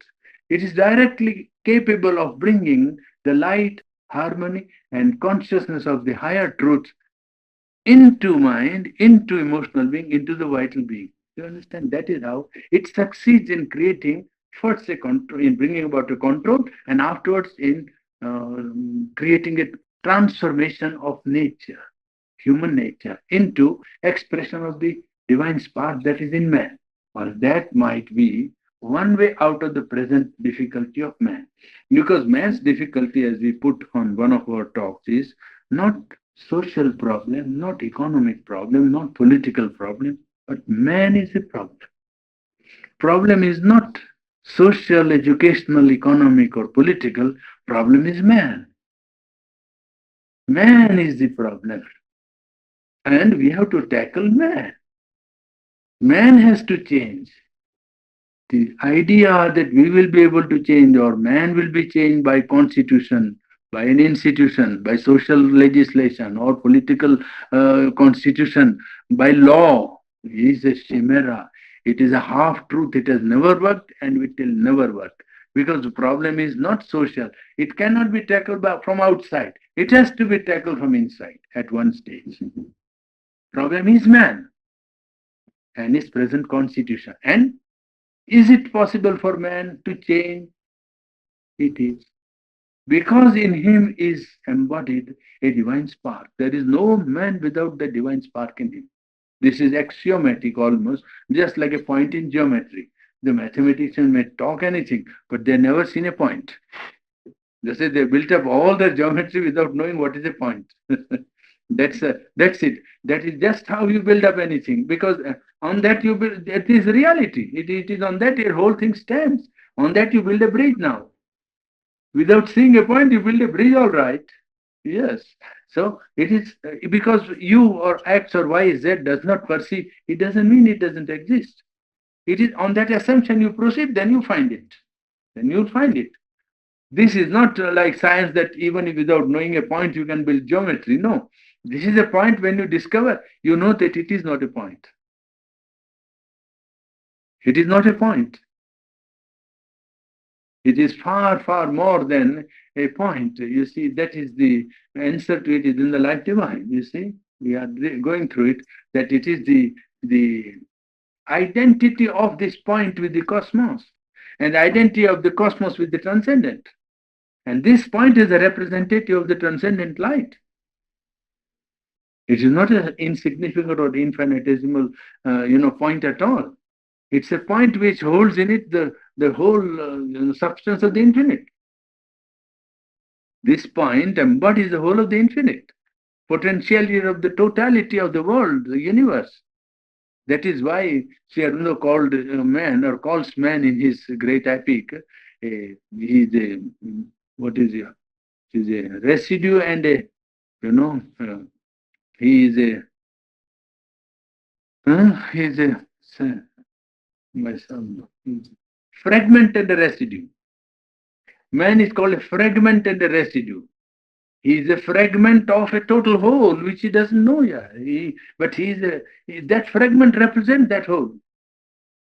A: It is directly capable of bringing the light, harmony, and consciousness of the higher truth into mind, into emotional being, into the vital being. You understand? That is how it succeeds in creating first a control, in bringing about a control, and afterwards in creating a transformation of nature, human nature, into expression of the divine spark that is in man. Or that might be one way out of the present difficulty of man. Because man's difficulty, as we put on one of our talks, is not social problem, not economic problem, not political problem, but man is a problem. Problem is not social, educational, economic, or political. Problem is man. Man is the problem. And we have to tackle man. Man has to change. The idea that we will be able to change or man will be changed by constitution, by an institution, by social legislation or political constitution, by law is a chimera. It is a half truth. It has never worked and it will never work because the problem is not social. It cannot be tackled from outside. It has to be tackled from inside at one stage. Problem is man and his present constitution. And is it possible for man to change? It is. Because in him is embodied a divine spark. There is no man without the divine spark in him. This is axiomatic almost, just like a point in geometry. The mathematician may talk anything, but they never seen a point. They say they built up all their geometry without knowing what is a point. That's it. That is just how you build up anything because on that you build. That is reality. It is on that your whole thing stands. On that you build a bridge now. Without seeing a point, you build a bridge, all right. Yes. So it is because you or X or Y, Z does not perceive. It doesn't mean it doesn't exist. It is on that assumption you proceed. Then you find it. Then you'll find it. This is not like science that even if without knowing a point you can build geometry. No. This is a point when you discover, you know that it is not a point. It is not a point. It is far, far more than a point. You see, that is the answer to it is in the life divine. You see, we are going through it, that it is the identity of this point with the cosmos and the identity of the cosmos with the transcendent. And this point is a representative of the transcendent light. It is not an insignificant or infinitesimal, point at all. It's a point which holds in it the whole substance of the infinite. This point embodies the whole of the infinite, potentiality of the totality of the world, the universe. That is why Sri Aurobindo called man or calls man in his great epic. He is a what is he? He is a residue and a he is a he is a fragment and a residue. Man is called a fragment and a residue. He is a fragment of a total whole, which he doesn't know yet. But that fragment represents that whole.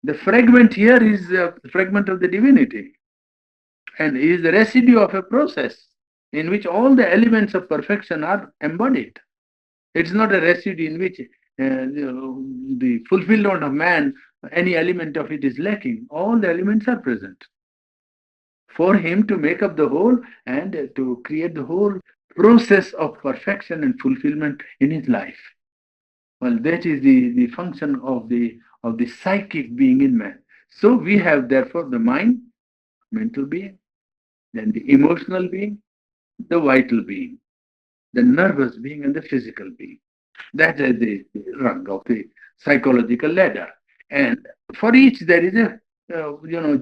A: The fragment here is a fragment of the divinity. And he is the residue of a process. in which all the elements of perfection are embodied. It's not a residue in which the fulfillment of man, any element of it is lacking. All the elements are present for him to make up the whole and to create the whole process of perfection and fulfillment in his life. Well, that is the function of the psychic being in man. So we have therefore the mind, mental being, then the emotional being, the vital being, the nervous being, and the physical being. That is the rung of the psychological ladder. And for each there is a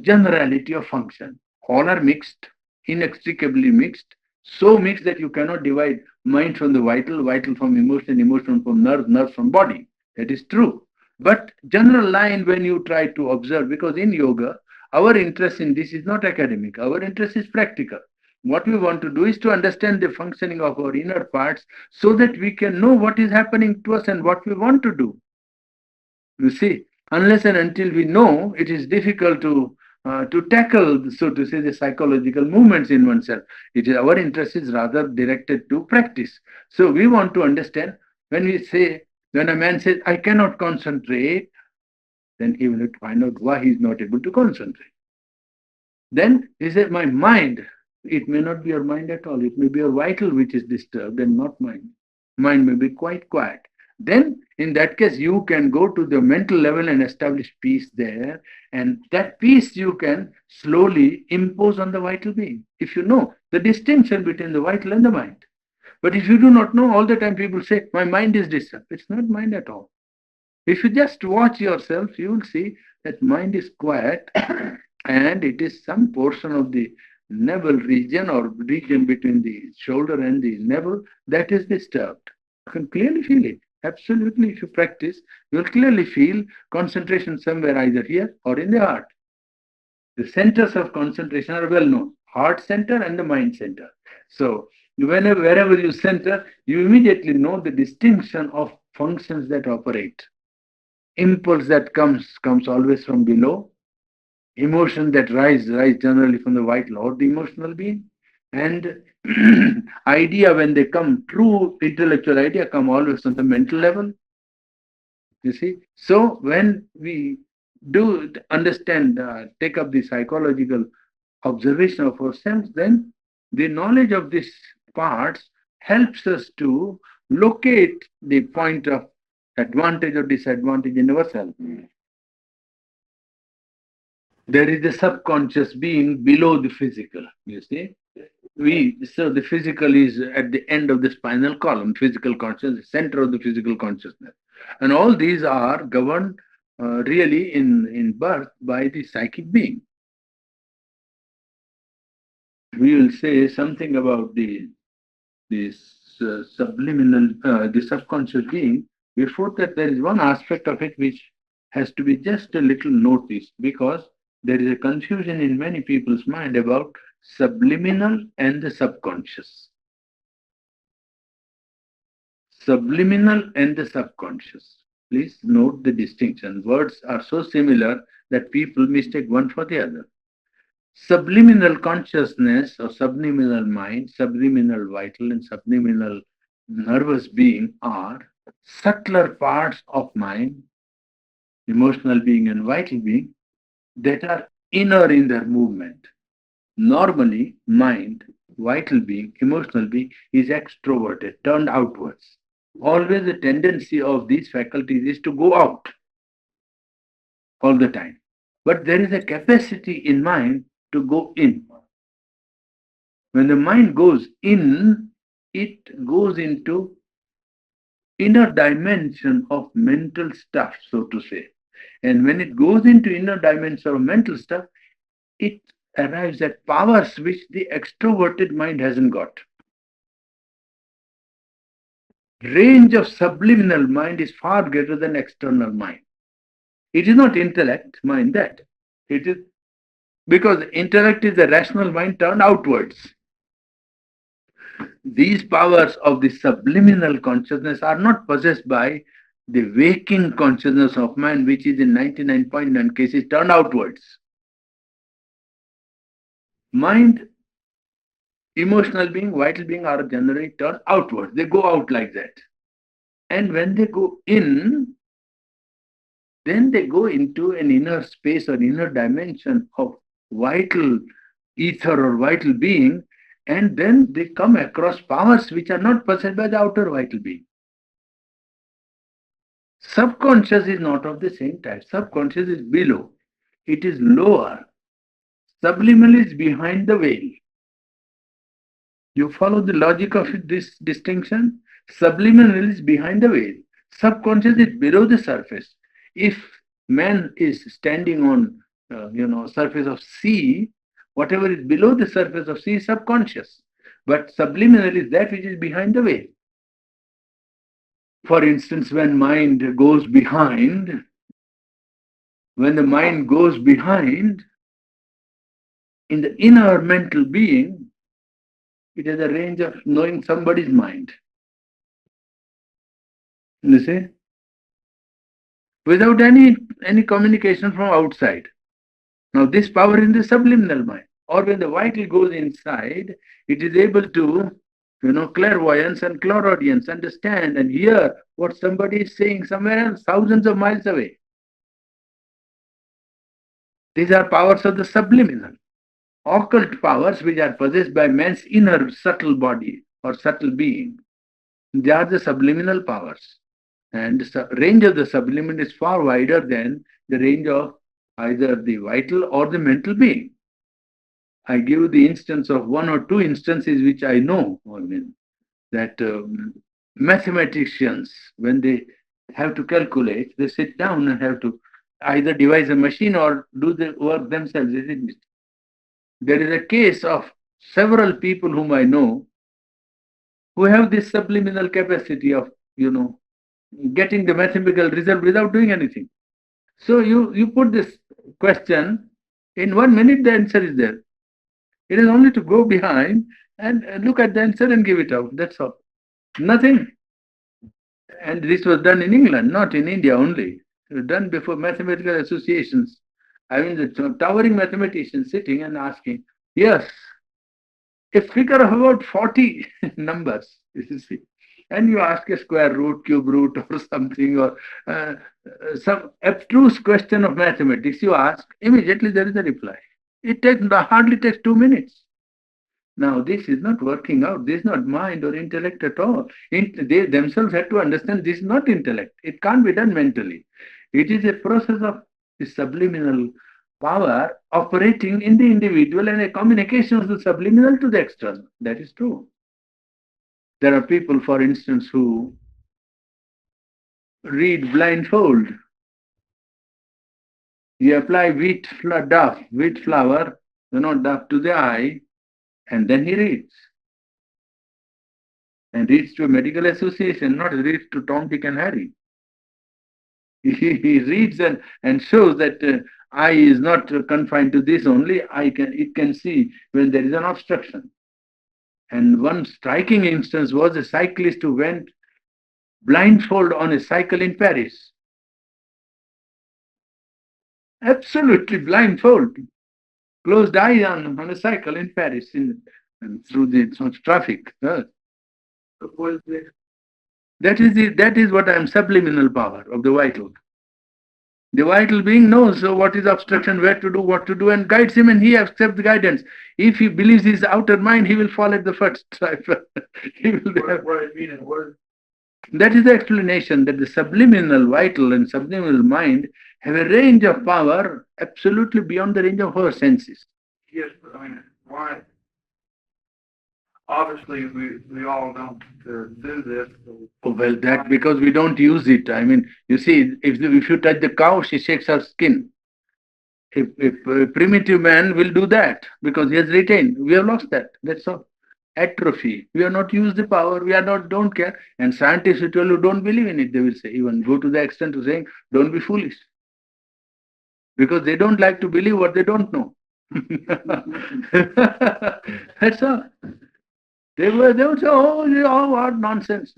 A: generality of function. All are mixed, inextricably mixed, so mixed that you cannot divide mind from the vital, vital from emotion, emotion from nerve, nerve from body. That is true. But general line when you try to observe, because in yoga, our interest in this is not academic, our interest is practical. What we want to do is to understand the functioning of our inner parts so that we can know what is happening to us and what we want to do. You see, unless and until we know, it is difficult to tackle, so to say, the psychological movements in oneself. It is our interest is rather directed to practice. So we want to understand when we say, when a man says, "I cannot concentrate," then he will have to find out why he is not able to concentrate. Then he said, "My mind." It may not be your mind at all. It may be your vital which is disturbed and not mind. Mind may be quite quiet. Then, in that case, you can go to the mental level and establish peace there. And that peace you can slowly impose on the vital being. If you know the distinction between the vital and the mind. But if you do not know, all the time people say, "My mind is disturbed." It's not mind at all. If you just watch yourself, you will see that mind is quiet and it is some portion of the navel region or region between the shoulder and the navel that is disturbed. You can clearly feel it. Absolutely, if you practice, you will clearly feel concentration somewhere either here or in the heart. The centers of concentration are well known, heart center and the mind center. So, wherever you center, you immediately know the distinction of functions that operate. Impulse that comes always from below, emotion that rise generally from the vital or the emotional being, and idea when they come, true intellectual idea come always on the mental level. You see, so when we do understand, take up the psychological observation of ourselves, then the knowledge of these parts helps us to locate the point of advantage or disadvantage in ourselves. There is a subconscious being below the physical, you see. So the physical is at the end of the spinal column, physical consciousness, center of the physical consciousness. And all these are governed really in birth by the psychic being. We will say something about this subliminal, the subconscious being. Before that, there is one aspect of it which has to be just a little noticed, because there is a confusion in many people's mind about subliminal and the subconscious. Subliminal and the subconscious. Please note the distinction. Words are so similar that people mistake one for the other. Subliminal consciousness or subliminal mind, subliminal vital, and subliminal nervous being are subtler parts of mind, emotional being, and vital being that are inner in their movement. Normally, mind, vital being, emotional being is extroverted, turned outwards. Always the tendency of these faculties is to go out all the time. But there is a capacity in mind to go in. When the mind goes in, it goes into inner dimension of mental stuff, so to say. And when it goes into inner dimension of mental stuff, it arrives at powers which the extroverted mind hasn't got. Range of subliminal mind is far greater than external mind. It is not intellect mind that. It is because intellect is the rational mind turned outwards. These powers of the subliminal consciousness are not possessed by the waking consciousness of man, which is in 99.9 cases turned outwards. Mind Emotional being, vital being are generally turned outward. They go out like that. And when they go in, then they go into an inner space or inner dimension of vital ether or vital being, and then they come across powers which are not possessed by the outer vital being. Subconscious is not of the same type. Subconscious is below, it is lower. Subliminal is behind the veil. You follow the logic of this distinction? Subliminal is behind the veil. Subconscious is below the surface. If man is standing on, surface of sea, whatever is below the surface of sea is subconscious. But subliminal is that which is behind the veil. For instance, when the mind goes behind, in the inner mental being, it has a range of knowing somebody's mind. You see? Without any communication from outside. Now, this power is in the subliminal mind. Or when the vital goes inside, it is able to, clairvoyance and clairaudience, understand and hear what somebody is saying somewhere else, thousands of miles away. These are powers of the subliminal. Occult powers which are possessed by man's inner subtle body or subtle being. They are the subliminal powers. And the range of the subliminal is far wider than the range of either the vital or the mental being. I give the instance of one or two instances which I know. I mean, that mathematicians, when they have to calculate, they sit down and have to either devise a machine or do the work themselves, isn't it? There is a case of several people whom I know who have this subliminal capacity of, getting the mathematical result without doing anything. So you put this question, in 1 minute the answer is there. It is only to go behind and look at the answer and give it out. That's all. Nothing. And this was done in England, not in India only. It was done before mathematical associations. I mean, the towering mathematician sitting and asking, yes, a figure of about 40 numbers, you see. And you ask a square root, cube root, or something, or some abstruse question of mathematics, you ask, immediately there is a reply. Hardly takes 2 minutes. Now, this is not working out. This is not mind or intellect at all. They themselves have to understand this is not intellect. It can't be done mentally. It is a process of the subliminal power operating in the individual and a communication of the subliminal to the external. That is true. There are people, for instance, who read blindfold. You apply wheat flour, duff to the eye, and then he reads. And reads to a medical association, not reads to Tom, Dick, and Harry. He reads and shows that eye is not confined to this only. It can see when there is an obstruction. And one striking instance was a cyclist who went blindfold on a cycle in Paris. Absolutely blindfold. Closed eye on a cycle in Paris and through the traffic. That is what I am subliminal power of the vital. The vital being knows what is obstruction, where to do, what to do, and guides him, and he accepts the guidance. If he believes his outer mind, he will fall at the first stripe. That is the explanation that the subliminal vital and subliminal mind have a range of power absolutely beyond the range of our senses.
B: Yes, but I mean, why? Obviously, we all don't do this.
A: Well, that because we don't use it. I mean, you see, if you touch the cow, she shakes her skin. If a primitive man will do that because he has retained, we have lost that. That's all. Atrophy. We have not used the power. We are not, don't care. And scientists who tell you don't believe in it, they will say, even go to the extent of saying, don't be foolish. Because they don't like to believe what they don't know. That's all. They would say, oh, what nonsense.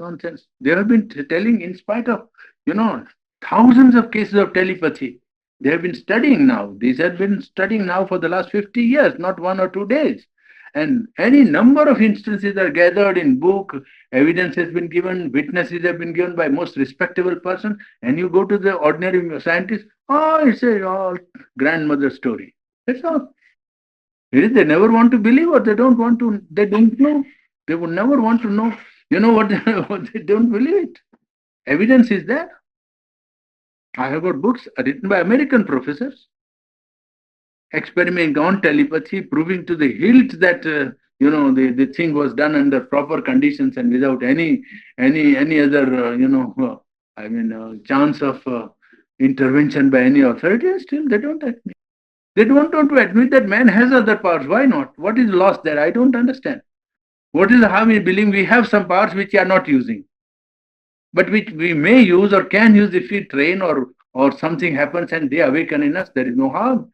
A: They have been telling, in spite of, thousands of cases of telepathy. They have been studying now. These have been studying now for the last 50 years, not 1 or 2 days. And any number of instances are gathered in book, evidence has been given, witnesses have been given by most respectable person, and you go to the ordinary scientist, oh, it's a all grandmother story. That's all. It is they never want to believe or they don't want to, they don't know. They would never want to know. You know what what they don't believe it. Evidence is there. I have got books written by American professors experimenting on telepathy, proving to the hilt that the thing was done under proper conditions and without any other chance of intervention by any authority. And still, they don't admit. They don't want to admit that man has other powers. Why not? What is lost there? I don't understand. What is the harm in believing we have some powers which we are not using, but which we may use or can use if we train or something happens and they awaken in us. There is no harm.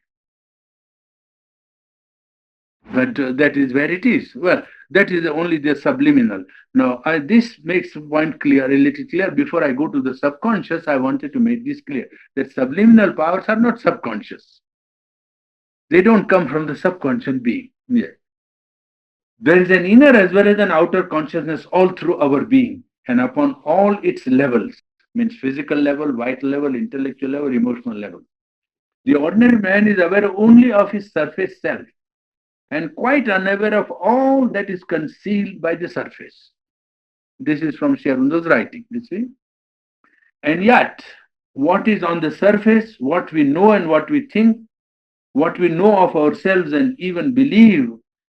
A: But that is where it is. Well, that is only the subliminal. Now, this makes point clear, a little clear. Before I go to the subconscious, I wanted to make this clear that subliminal powers are not subconscious. They don't come from the subconscious being. Yeah. There is an inner as well as an outer consciousness all through our being and upon all its levels, means physical level, vital level, intellectual level, emotional level. The ordinary man is aware only of his surface self and quite unaware of all that is concealed by the surface. This is from Sri Aurobindo's writing, you see. And yet, what is on the surface, what we know and what we think, what we know of ourselves and even believe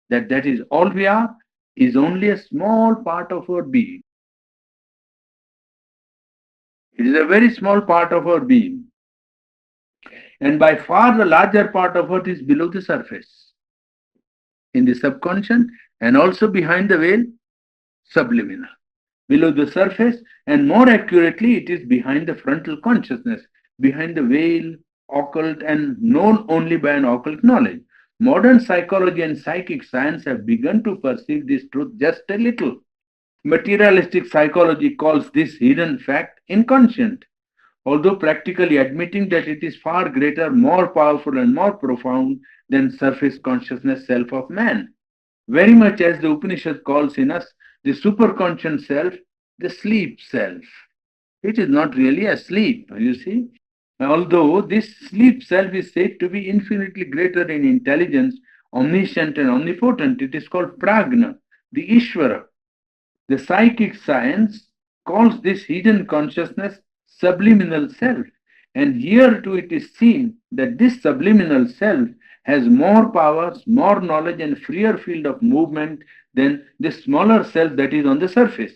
A: that that is all we are, is only a small part of our being. It is a very small part of our being. And by far the larger part of it is below the surface, in the subconscious and also behind the veil, subliminal. Below the surface, and more accurately, it is behind the frontal consciousness, behind the veil, occult, and known only by an occult knowledge. Modern psychology and psychic science have begun to perceive this truth just a little. Materialistic psychology calls this hidden fact inconscient, although practically admitting that it is far greater, more powerful, and more profound than surface consciousness self of man. Very much as the Upanishad calls in us the superconscious self, the sleep self. It is not really asleep, you see. Although this sleep self is said to be infinitely greater in intelligence, omniscient and omnipotent, it is called Prajna, the Ishvara. The psychic science calls this hidden consciousness subliminal self. And here too it is seen that this subliminal self has more powers, more knowledge, and freer field of movement than the smaller self that is on the surface.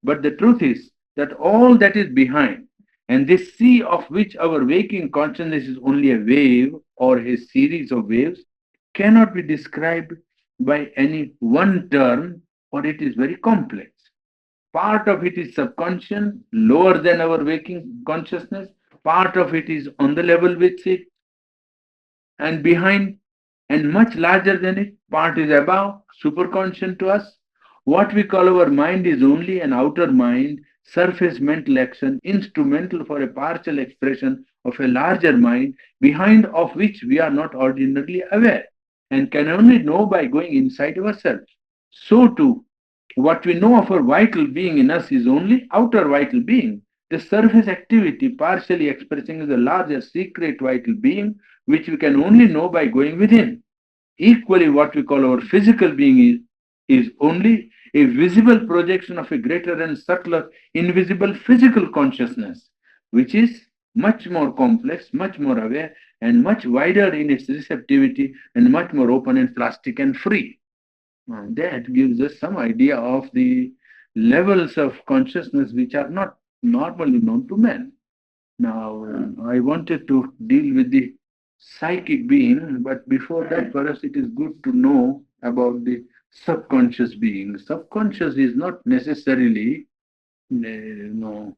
A: But the truth is that all that is behind, and this sea of which our waking consciousness is only a wave or a series of waves, cannot be described by any one term, or it is very complex. Part of it is subconscious, lower than our waking consciousness. Part of it is on the level with it and behind and much larger than it. Part is above, superconscious to us. What we call our mind is only an outer mind, surface mental action, instrumental for a partial expression of a larger mind, behind of which we are not ordinarily aware and can only know by going inside ourselves. So too, what we know of our vital being in us is only outer vital being, the surface activity partially expressing the larger secret vital being, which we can only know by going within. Equally, what we call our physical being is only a visible projection of a greater and subtler invisible physical consciousness, which is much more complex, much more aware, and much wider in its receptivity, and much more open and plastic and free. That gives us some idea of the levels of consciousness which are not normally known to men. Now, I wanted to deal with the psychic being, but before that, for us, it is good to know about the subconscious being. Subconscious is not necessarily, the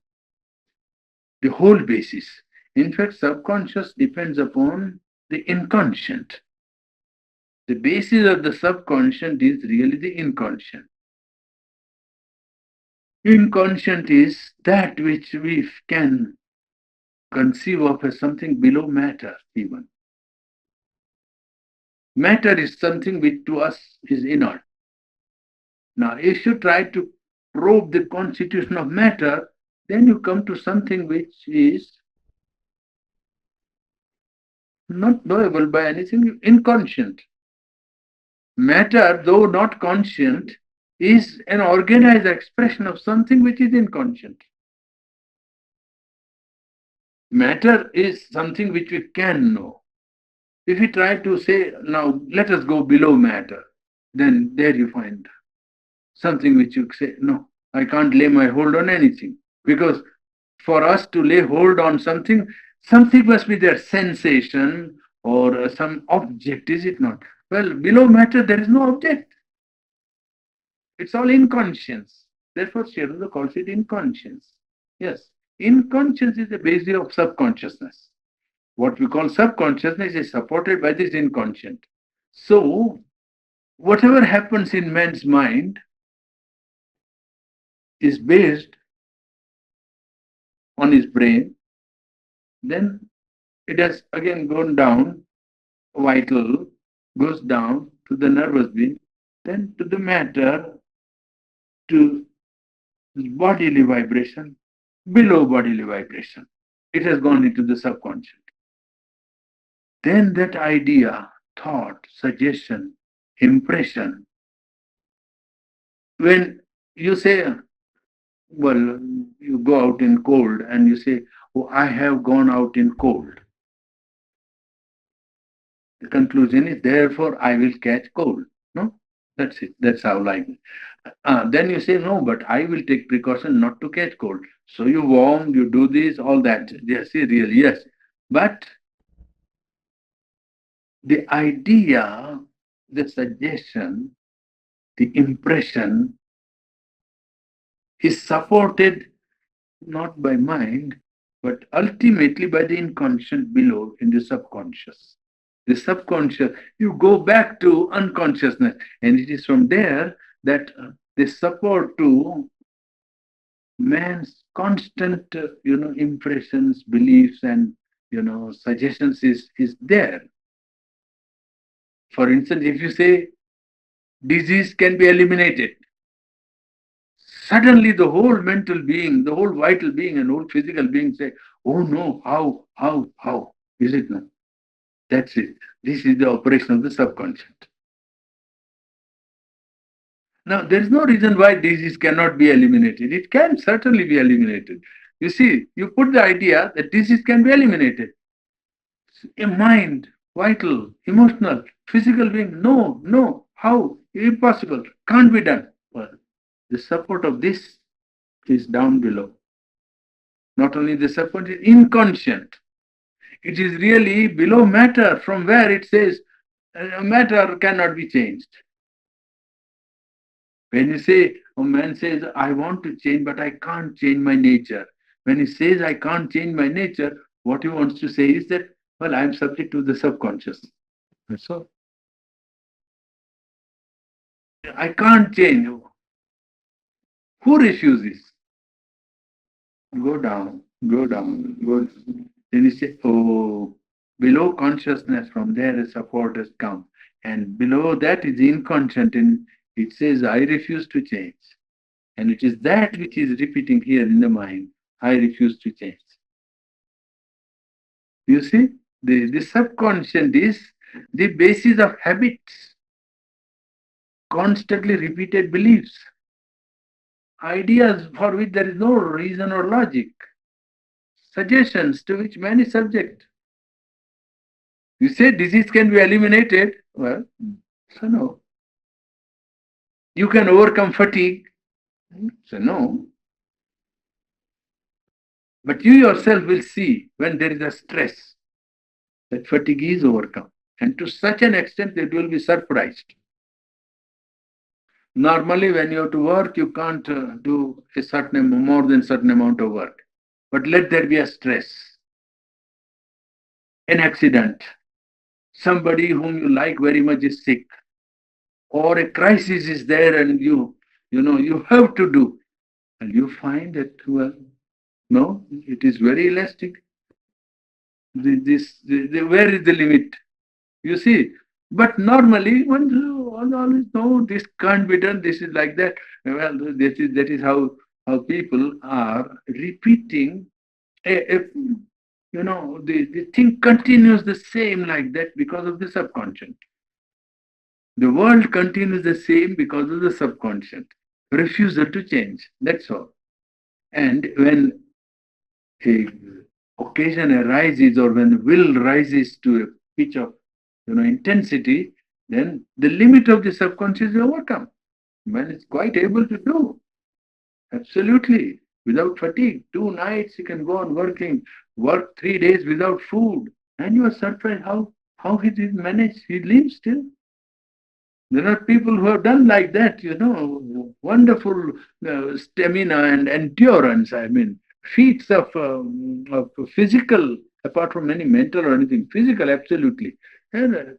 A: whole basis. In fact, subconscious depends upon the inconscient. The basis of the subconscious is really the inconscient. Inconscient is that which we can conceive of as something below matter, even. Matter is something which to us is inert. Now, if you try to probe the constitution of matter, then you come to something which is not knowable by anything, inconscient. Matter, though not conscient, is an organized expression of something which is inconscient. Matter is something which we can know. If we try to say, now let us go below matter, then there you find something which you say, no, I can't lay my hold on anything. Because for us to lay hold on something, something must be there, sensation or some object, is it not? Well, below matter, there is no object. It's all inconscience. Therefore, Sri calls it inconscience. Yes, inconscience is the basis of subconsciousness. What we call subconsciousness is supported by this inconscient. So, whatever happens in man's mind is based on his brain, then it has again gone down, vital, goes down to the nervous being, then to the matter, to bodily vibration, below bodily vibration. It has gone into the subconscious. Then that idea, thought, suggestion, impression, when you say, well, you go out in cold and you say, oh, I have gone out in cold. The conclusion is, therefore, I will catch cold. No? That's it. That's how life is. Then you say, no, but I will take precaution not to catch cold. So you warm, you do this, all that. Yes, really, yes. But the idea, the suggestion, the impression is supported not by mind, but ultimately by the inconscient below in the subconscious. The subconscious, you go back to unconsciousness, and it is from there that the support to man's constant, impressions, beliefs, and suggestions is there. For instance, if you say disease can be eliminated, suddenly the whole mental being, the whole vital being, and whole physical being say, "Oh no, how is it not?" That's it. This is the operation of the subconscious. Now, there is no reason why disease cannot be eliminated. It can certainly be eliminated. You see, you put the idea that disease can be eliminated. A mind, vital, emotional, physical being, no, no, how? Impossible, can't be done. Well, the support of this is down below. Not only the support is inconscient, it is really below matter, from where it says matter cannot be changed. When you say, a man says, I want to change, but I can't change my nature. When he says, I can't change my nature, what he wants to say is that, well, I'm subject to the subconscious. That's all. I can't change. Who refuses? Go down, go down, go down. Then you say, oh, below consciousness, from there a support has come. And below that is inconscient, and it says, I refuse to change. And it is that which is repeating here in the mind. I refuse to change. You see, the subconscious is the basis of habits, constantly repeated beliefs, ideas for which there is no reason or logic, suggestions to which man is subject. You say disease can be eliminated. Well, so no. You can overcome fatigue. So no. But you yourself will see when there is a stress that fatigue is overcome. And to such an extent that you will be surprised. Normally, when you have to work, you can't do a certain more than certain amount of work. But let there be a stress, an accident, somebody whom you like very much is sick, or a crisis is there, and you have to do, and you find that, well, no, it is very elastic. Where is the limit? You see, But normally, one always know this can't be done. This is like that. Well, that is how people are repeating. If the thing continues the same like that because of the subconscious. The world continues the same because of the subconscious refusal to change. That's all. And when a occasion arises or when the will rises to a pitch of intensity, then the limit of the subconscious is overcome. Man is quite able to do absolutely without fatigue. 2 nights you can go on working, work 3 days without food, and you are surprised how he did manage. He lives still. There are people who have done like that, wonderful stamina and endurance. I mean, feats of physical, apart from any mental or anything, physical, absolutely. And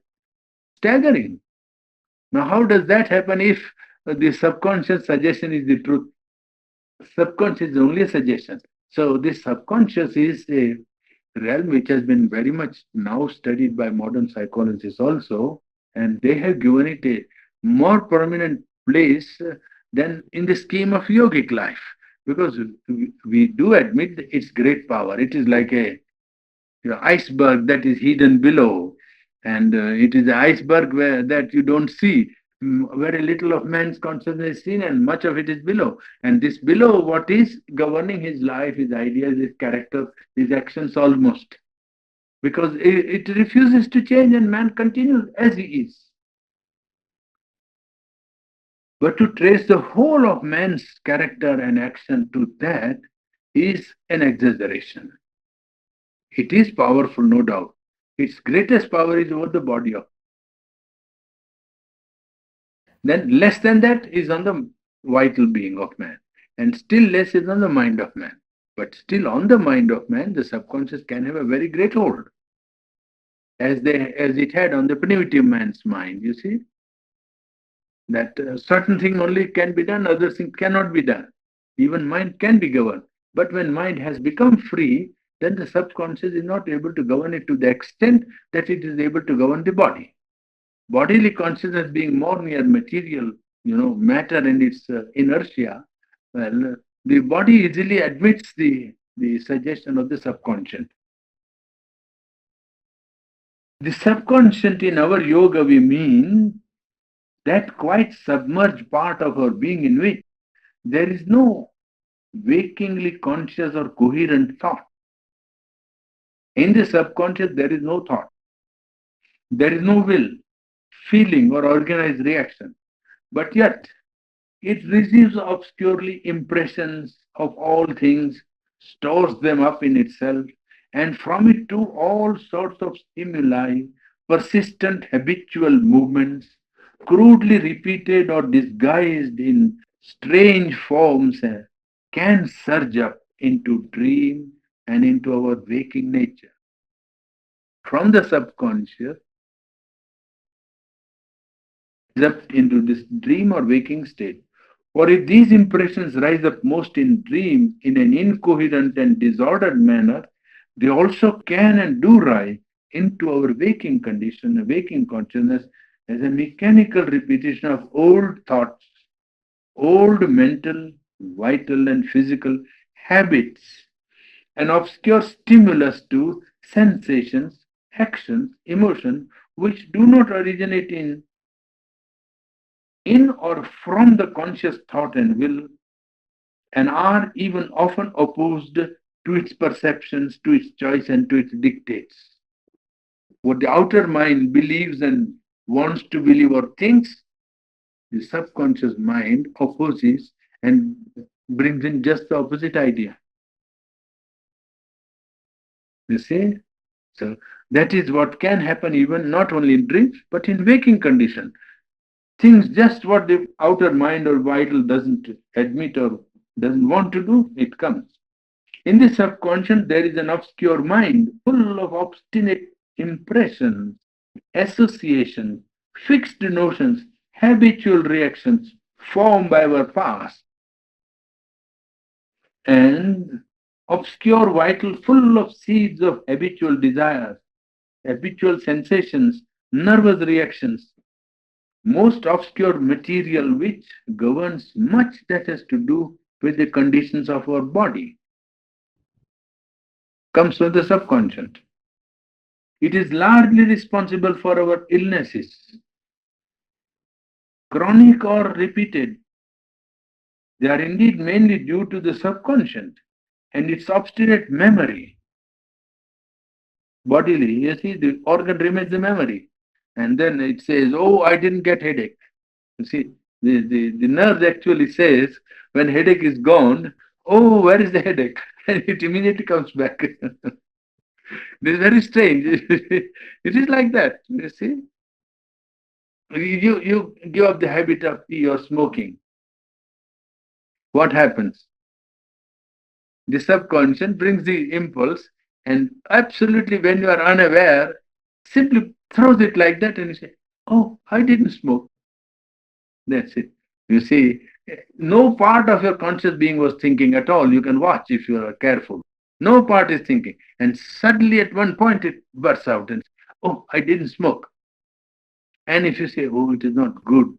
A: staggering. Now, how does that happen if the subconscious suggestion is the truth? Subconscious is only a suggestion. So, this subconscious is a realm which has been very much now studied by modern psychologists also, and they have given it a more prominent place than in the scheme of yogic life, because we do admit its great power. It is like a iceberg that is hidden below, and it is the iceberg that you don't see. Very little of man's consciousness is seen, and much of it is below. And this below, what is governing his life, his ideas, his character, his actions, almost, because it refuses to change, and man continues as he is. But to trace the whole of man's character and action to that is an exaggeration. It is powerful, no doubt. Its greatest power is over the body of. Then less than that is on the vital being of man, and still less is on the mind of man. But still on the mind of man, the subconscious can have a very great hold, as it had on the primitive man's mind. You see that certain thing only can be done, other things cannot be done. Even mind can be governed, but when mind has become free, then the subconscious is not able to govern it to the extent that it is able to govern the body. Bodily consciousness being more near material, matter and its inertia, well, the body easily admits the suggestion of the subconscious. The subconscious in our yoga, we mean that quite submerged part of our being in which there is no wakingly conscious or coherent thought. In the subconscious, there is no thought, there is no will, feeling, or organized reaction. But yet, it receives obscurely impressions of all things, stores them up in itself, and from it too all sorts of stimuli, persistent habitual movements, crudely repeated or disguised in strange forms, can surge up into dream and into our waking nature. From the subconscious, up into this dream or waking state. For if these impressions rise up most in dream in an incoherent and disordered manner, they also can and do rise into our waking condition, a waking consciousness, as a mechanical repetition of old thoughts, old mental, vital, and physical habits, an obscure stimulus to sensations, actions, emotions, which do not originate in or from the conscious thought and will, and are even often opposed to its perceptions, to its choice, and to its dictates. What the outer mind believes and wants to believe or thinks, the subconscious mind opposes and brings in just the opposite idea. You see? So that is what can happen even not only in dreams, but in waking condition. Things just what the outer mind or vital doesn't admit or doesn't want to do, it comes. In the subconscious, there is an obscure mind full of obstinate impressions, associations, fixed notions, habitual reactions formed by our past, and obscure vital full of seeds of habitual desires, habitual sensations, nervous reactions, most obscure material which governs much that has to do with the conditions of our body, comes from the subconscious. It is largely responsible for our illnesses, chronic or repeated. They are indeed mainly due to the subconscious and its obstinate memory. Bodily, you see, the organ remains the memory. And then it says, oh, I didn't get headache. You see, the nerve actually says, when headache is gone, oh, where is the headache? And it immediately comes back. This is very strange. It is like that. You see, you give up the habit of tea or smoking. What happens? The subconscious brings the impulse, and absolutely when you are unaware, simply throws it like that, and you say, "Oh, I didn't smoke." That's it. You see, no part of your conscious being was thinking at all. You can watch if you are careful. No part is thinking, and suddenly at one point it bursts out and, "Oh, I didn't smoke." And if you say, "Oh, it is not good,"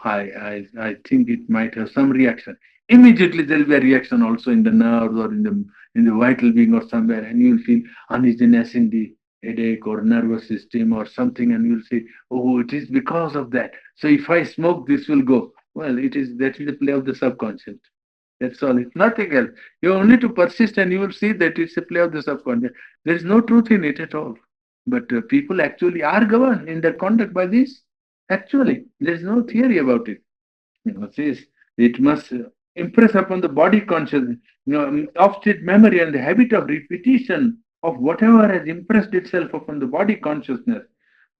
A: I think it might have some reaction. Immediately there will be a reaction also in the nerves or in the vital being or somewhere, and you will feel uneasiness in the headache or nervous system or something, and you'll say, "Oh, it is because of that. So if I smoke, this will go." Well, it is that is the play of the subconscious. That's all. It's nothing else. You only to persist, and you will see that it's a play of the subconscious. There is no truth in it at all. But people actually are governed in their conduct by this. Actually, there is no theory about it. Says it must impress upon the body consciousness, obstinate memory and the habit of repetition of whatever has impressed itself upon the body consciousness.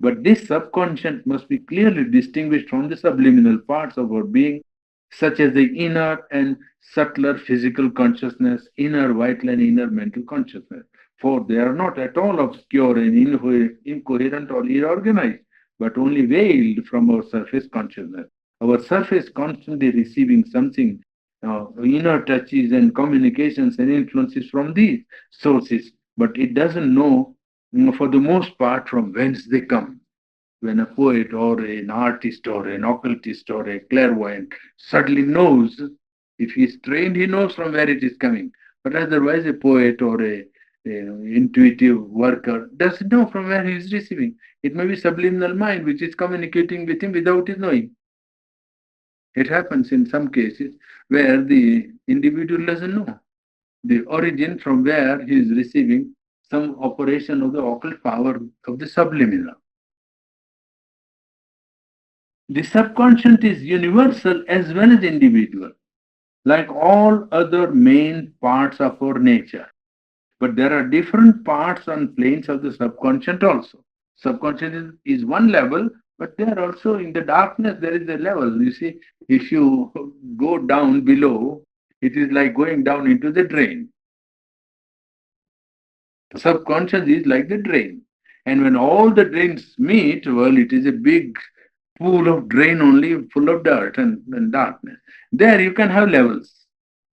A: But this subconscious must be clearly distinguished from the subliminal parts of our being, such as the inner and subtler physical consciousness, inner vital and inner mental consciousness. For they are not at all obscure and incoherent or inorganized, but only veiled from our surface consciousness. Our surface constantly receiving something, inner touches and communications and influences from these sources, but it doesn't know, for the most part, from whence they come. When a poet or an artist or an occultist or a clairvoyant suddenly knows, if he is trained, he knows from where it is coming. But otherwise, a poet or a intuitive worker doesn't know from where he is receiving. It may be subliminal mind which is communicating with him without his knowing. It happens in some cases where the individual doesn't know the origin from where he is receiving some operation of the occult power of the subliminal. The subconscious is universal as well as individual, like all other main parts of our nature. But there are different parts and planes of the subconscious also. Subconscious is one level, but there also in the darkness there is a level. You see, if you go down below, it is like going down into the drain. Subconscious is like the drain. And when all the drains meet, well, it is a big pool of drain only full of dirt and darkness. There you can have levels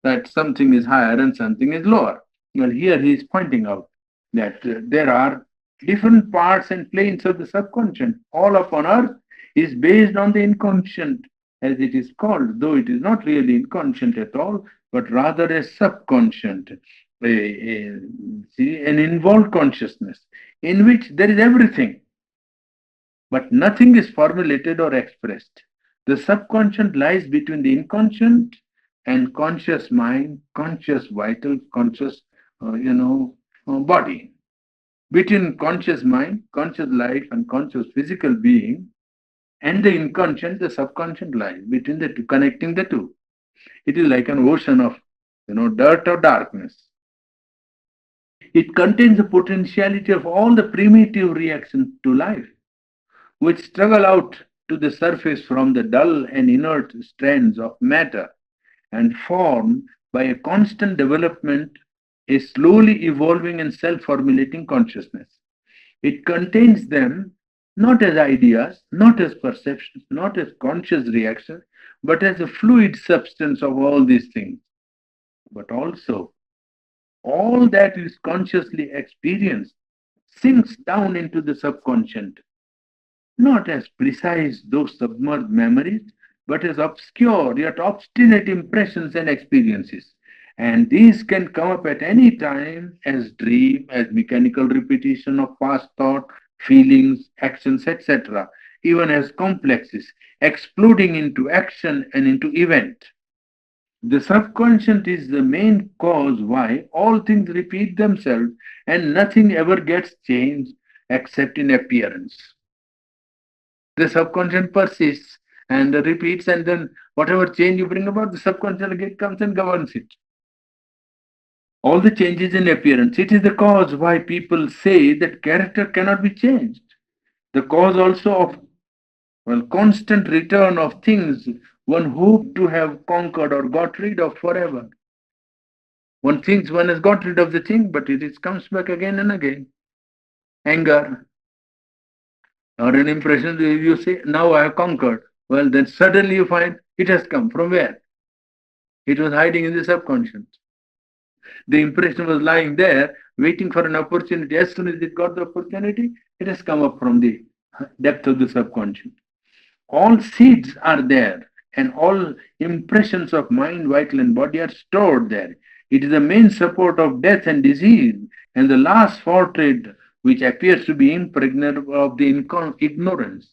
A: that something is higher and something is lower. Well, here he is pointing out that there are different parts and planes of the subconscious. All upon earth is based on the inconscient, as it is called, though it is not really inconscient at all, but rather a subconscient, see, an involved consciousness in which there is everything but nothing is formulated or expressed. The subconscious lies between the inconscient and conscious mind, conscious vital, conscious, body. Between conscious mind, conscious life, and conscious physical being, and the inconscient, the subconscious lies between the two, connecting the two. It is like an ocean of, dirt or darkness. It contains the potentiality of all the primitive reactions to life, which struggle out to the surface from the dull and inert strands of matter and form by a constant development a slowly evolving and self formulating consciousness. It contains them not as ideas, not as perceptions, not as conscious reactions, but as a fluid substance of all these things. But also, all that is consciously experienced sinks down into the subconscious not as precise those submerged memories, but as obscure yet obstinate impressions and experiences. And these can come up at any time as dream, as mechanical repetition of past thought, feelings, actions, etc., even as complexes, exploding into action and into event. The subconscious is the main cause why all things repeat themselves and nothing ever gets changed except in appearance. The subconscious persists and repeats, and then whatever change you bring about, the subconscious again comes and governs it. All the changes in appearance. It is the cause why people say that character cannot be changed. The cause also of constant return of things one hoped to have conquered or got rid of forever. One thinks one has got rid of the thing, but comes back again and again. Anger or an impression, you say, now I have conquered. Well, then suddenly you find it has come from where? It was hiding in the subconscious. The impression was lying there, waiting for an opportunity. As soon as it got the opportunity, it has come up from the depth of the subconscious. All seeds are there, and all impressions of mind, vital, and body are stored there. It is the main support of death and disease, and the last fortress which appears to be impregnable of the ignorance.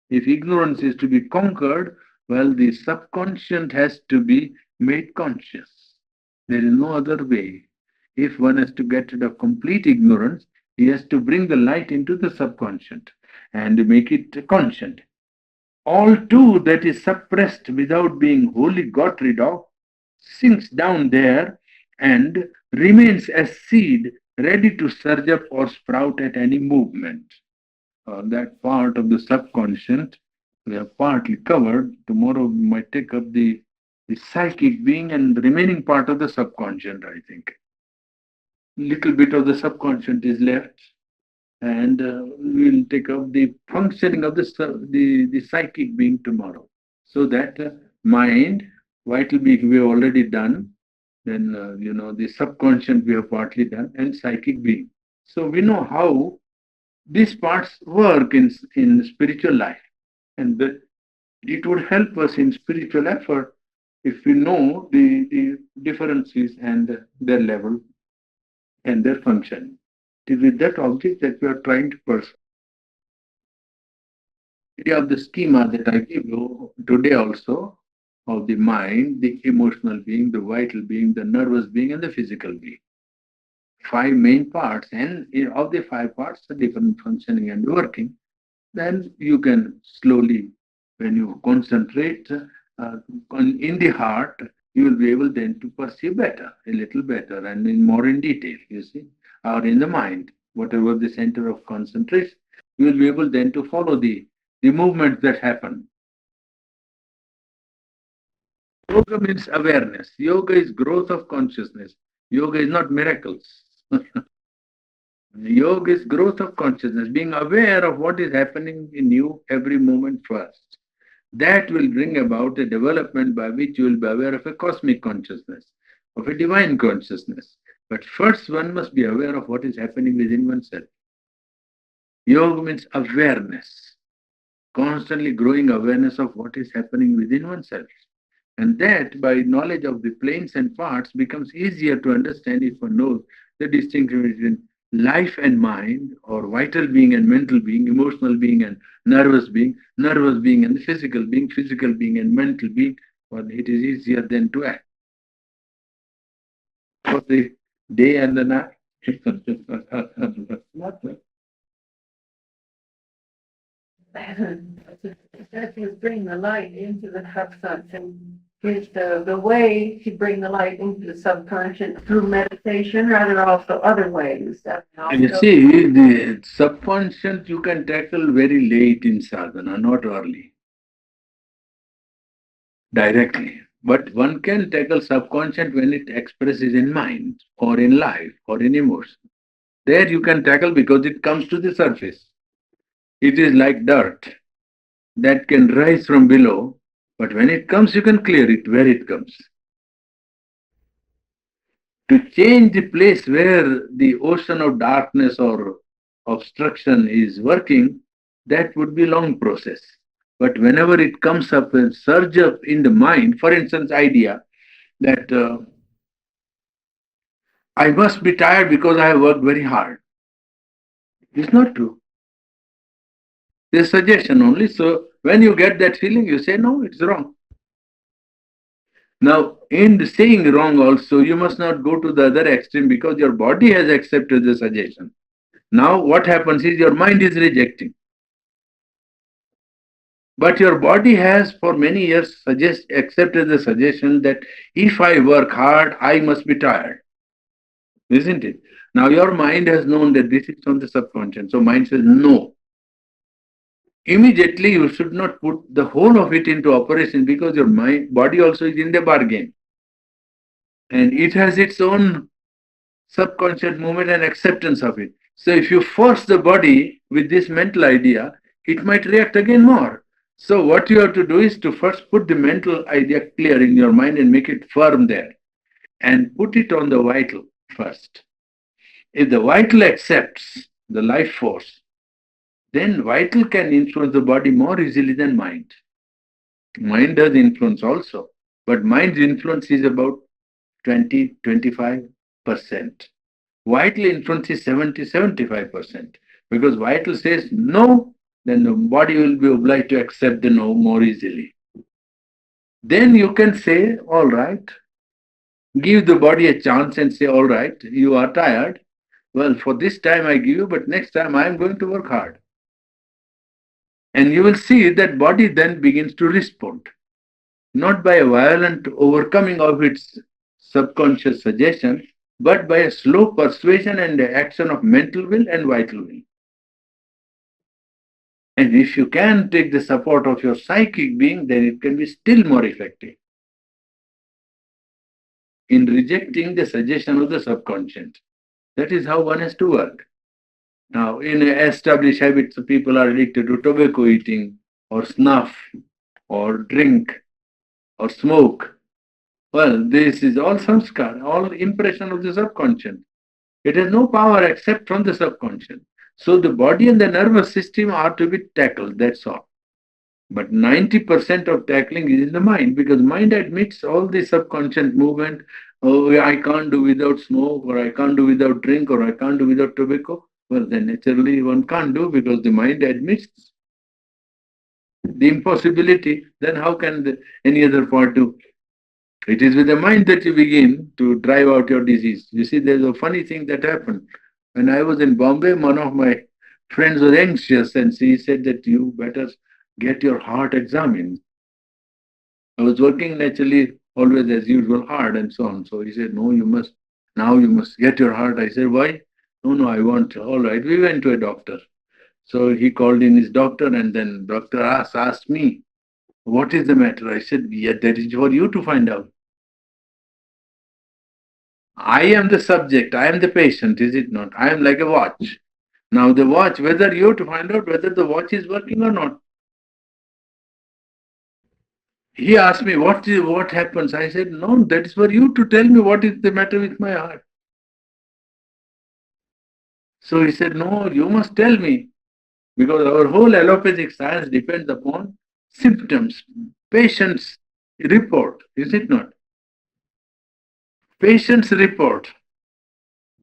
A: If ignorance is to be conquered, well, the subconscious has to be made conscious. There is no other way. If one has to get rid of complete ignorance, he has to bring the light into the subconscious and make it conscient. All too that is suppressed without being wholly got rid of sinks down there and remains as seed ready to surge up or sprout at any movement. That part of the subconscious we have partly covered. Tomorrow we might take up the psychic being and the remaining part of the subconscious, I think. Little bit of the subconscious is left, and we'll take up the functioning of the psychic being tomorrow. So that mind, vital being we have already done, then the subconscious we have partly done, and psychic being. So we know how these parts work in spiritual life, and it would help us in spiritual effort if we know the differences and their level and their function. It is with that object that we are trying to pursue. Idea of the schema that I give you today also of the mind, the emotional being, the vital being, the nervous being, and the physical being. Five main parts, and of the five parts, the different functioning and working. Then you can slowly, when you concentrate in the heart, you will be able then to perceive better, a little better, and in more in detail, you see, or in the mind, whatever the center of concentration, you will be able then to follow the movements that happen. Yoga means awareness. Yoga is growth of consciousness. Yoga is not miracles. Yoga is growth of consciousness, being aware of what is happening in you every moment first. That will bring about a development by which you will be aware of a cosmic consciousness, of a divine consciousness. But first, one must be aware of what is happening within oneself. Yoga means awareness, constantly growing awareness of what is happening within oneself. And that, by knowledge of the planes and parts, becomes easier to understand if one knows the distinction between life and mind, or vital being and mental being, emotional being and nervous being and physical being and mental being. Well, it is easier then to act for the day and the night.
C: That is bring the light into the subconscious. Is the way to bring the light into the subconscious through meditation, or are there also other ways?
A: You see, the subconscious you can tackle very late in sadhana, not early, directly. But one can tackle subconscious when it expresses in mind or in life or in emotion. There you can tackle because it comes to the surface. It is like dirt that can rise from below, but when it comes, you can clear it where it comes. To change the place where the ocean of darkness or obstruction is working, that would be long process. But whenever it comes up and surge up in the mind, for instance, idea that I must be tired because I have worked very hard. It's not true. There's suggestion only. So when you get that feeling, you say, no, it's wrong. Now, in the saying wrong also, you must not go to the other extreme because your body has accepted the suggestion. Now, what happens is your mind is rejecting. But your body has for many years accepted the suggestion that if I work hard, I must be tired. Isn't it? Now, your mind has known that this is from the subconscious. So, mind says, no. Immediately, you should not put the whole of it into operation because your body also is in the bargain. And it has its own subconscious movement and acceptance of it. So if you force the body with this mental idea, it might react again more. So what you have to do is to first put the mental idea clear in your mind and make it firm there and put it on the vital first. If the vital accepts the life force, then vital can influence the body more easily than mind. Mind does influence also, but mind's influence is about 20-25%. Vital influence is 70-75%. Because vital says no, then the body will be obliged to accept the no more easily. Then you can say, all right, give the body a chance and say, all right, you are tired. Well, for this time I give you, but next time I am going to work hard. And you will see that body then begins to respond, not by a violent overcoming of its subconscious suggestion, but by a slow persuasion and the action of mental will and vital will. And if you can take the support of your psychic being, then it can be still more effective in rejecting the suggestion of the subconscious. That is how one has to work. Now, in established habits, people are addicted to tobacco eating, or snuff, or drink, or smoke. Well, this is all samskar, all impression of the subconscious. It has no power except from the subconscious. So the body and the nervous system are to be tackled, that's all. But 90% of tackling is in the mind because mind admits all the subconscious movement. Oh, I can't do without smoke, or I can't do without drink, or I can't do without tobacco. Well, then naturally one can't do because the mind admits the impossibility. Then how can any other part do? It is with the mind that you begin to drive out your disease. You see, there's a funny thing that happened. When I was in Bombay, one of my friends was anxious and she said that you better get your heart examined. I was working naturally, always as usual, hard and so on. So he said, no, now you must get your heart. I said, why? No, no, I want. All right. We went to a doctor. So he called in his doctor and then doctor asked me, what is the matter? I said, yeah, that is for you to find out. I am the subject. I am the patient, is it not? I am like a watch. Now the watch, whether you have to find out whether the watch is working or not. He asked me, what happens? I said, no, that is for you to tell me what is the matter with my heart. So he said, no, you must tell me because our whole allopathic science depends upon symptoms, patient's report, is it not? Patient's report.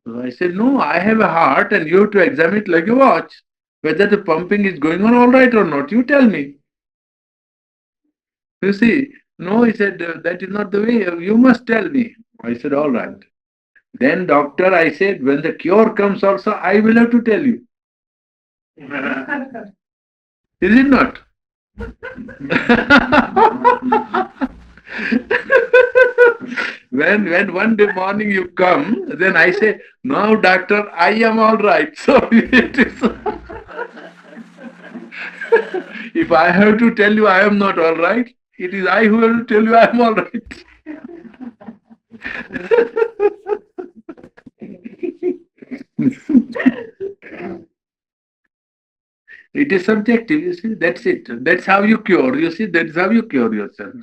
A: So I said, no, I have a heart and you have to examine it like a watch. Whether the pumping is going on all right or not, you tell me. You see, no, he said, that is not the way. You must tell me. I said, all right. Then, doctor, I said, when the cure comes also, I will have to tell you. Is it not? when one day morning you come, then I say, no, doctor, I am all right. So it is. If I have to tell you I am not all right, it is I who will tell you I am all right. It is subjective, you see, that's it. That's how you cure, you see, that's how you cure yourself.